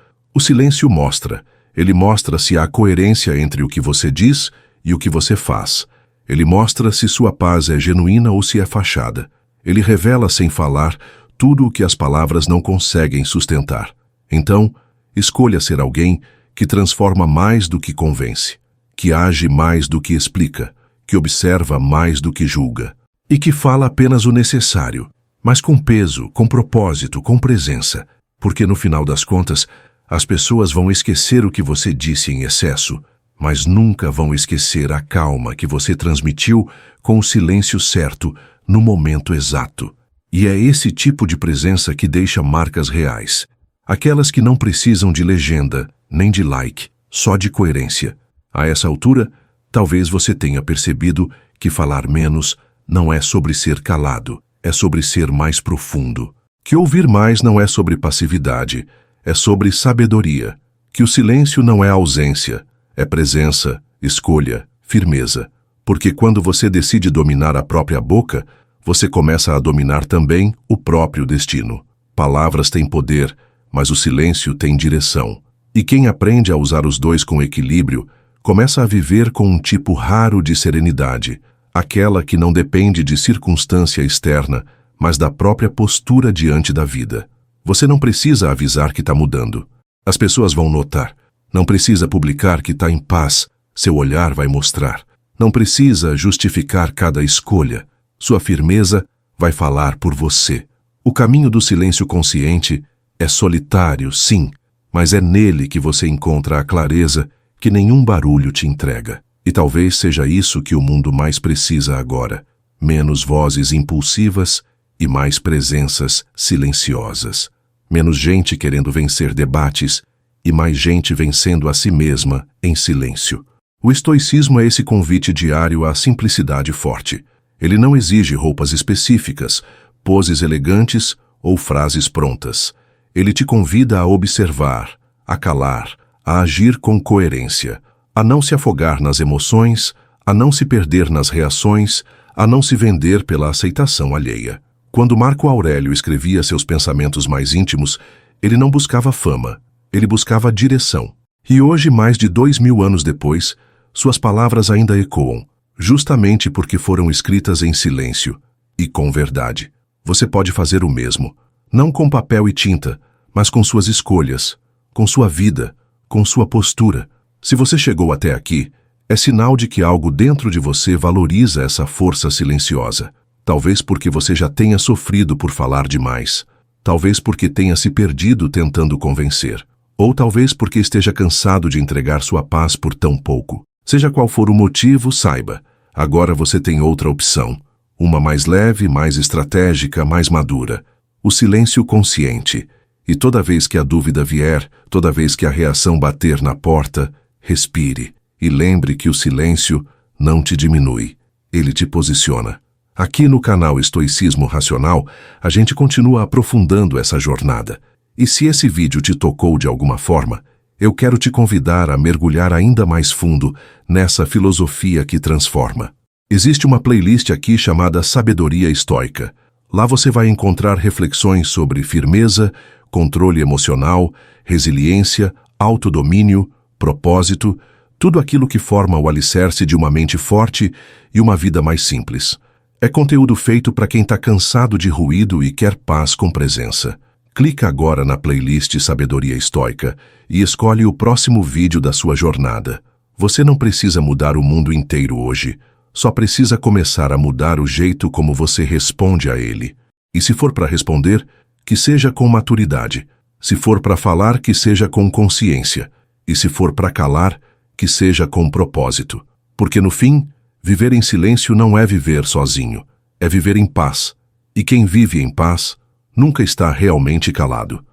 mostra. Ele mostra se há coerência entre o que você diz e o que você faz. Ele mostra se sua paz é genuína ou se é fachada. Ele revela sem falar tudo o que as palavras não conseguem sustentar. Então, escolha ser alguém que transforma mais do que convence, que age mais do que explica, que observa mais do que julga, e que fala apenas o necessário, mas com peso, com propósito, com presença, porque no final das contas, as pessoas vão esquecer o que você disse em excesso, mas nunca vão esquecer a calma que você transmitiu com o silêncio certo no momento exato. E é esse tipo de presença que deixa marcas reais. Aquelas que não precisam de legenda, nem de like, só de coerência. A essa altura, talvez você tenha percebido que falar menos não é sobre ser calado, é sobre ser mais profundo. Que ouvir mais não é sobre passividade, é sobre sabedoria. Que o silêncio não é ausência, é presença, escolha, firmeza. Porque quando você decide dominar a própria boca, você começa a dominar também o próprio destino. Palavras têm poder, mas o silêncio tem direção. E quem aprende a usar os dois com equilíbrio, começa a viver com um tipo raro de serenidade, aquela que não depende de circunstância externa, mas da própria postura diante da vida. Você não precisa avisar que está mudando. As pessoas vão notar. Não precisa publicar que está em paz. Seu olhar vai mostrar. Não precisa justificar cada escolha. Sua firmeza vai falar por você. O caminho do silêncio consciente é solitário, sim, mas é nele que você encontra a clareza que nenhum barulho te entrega. E talvez seja isso que o mundo mais precisa agora. Menos vozes impulsivas e mais presenças silenciosas. Menos gente querendo vencer debates e mais gente vencendo a si mesma em silêncio. O estoicismo é esse convite diário à simplicidade forte. Ele não exige roupas específicas, poses elegantes ou frases prontas. Ele te convida a observar, a calar, a agir com coerência, a não se afogar nas emoções, a não se perder nas reações, a não se vender pela aceitação alheia. Quando Marco Aurélio escrevia seus pensamentos mais íntimos, ele não buscava fama, ele buscava direção. E hoje, mais de 2000 anos depois, suas palavras ainda ecoam, justamente porque foram escritas em silêncio e com verdade. Você pode fazer o mesmo, não com papel e tinta, mas com suas escolhas, com sua vida, com sua postura. Se você chegou até aqui, é sinal de que algo dentro de você valoriza essa força silenciosa. Talvez porque você já tenha sofrido por falar demais. Talvez porque tenha se perdido tentando convencer. Ou talvez porque esteja cansado de entregar sua paz por tão pouco. Seja qual for o motivo, saiba. Agora você tem outra opção. Uma mais leve, mais estratégica, mais madura. O silêncio consciente. E toda vez que a dúvida vier, toda vez que a reação bater na porta, respire. E lembre que o silêncio não te diminui. Ele te posiciona. Aqui no canal Estoicismo Racional, a gente continua aprofundando essa jornada. E se esse vídeo te tocou de alguma forma, eu quero te convidar a mergulhar ainda mais fundo nessa filosofia que transforma. Existe uma playlist aqui chamada Sabedoria Estoica. Lá você vai encontrar reflexões sobre firmeza, controle emocional, resiliência, autodomínio, propósito, tudo aquilo que forma o alicerce de uma mente forte e uma vida mais simples. É conteúdo feito para quem está cansado de ruído e quer paz com presença. Clica agora na playlist Sabedoria Estoica e escolhe o próximo vídeo da sua jornada. Você não precisa mudar o mundo inteiro hoje, só precisa começar a mudar o jeito como você responde a ele. E se for para responder, que seja com maturidade. Se for para falar, que seja com consciência. E se for para calar, que seja com propósito. Porque no fim, viver em silêncio não é viver sozinho, é viver em paz. E quem vive em paz nunca está realmente calado.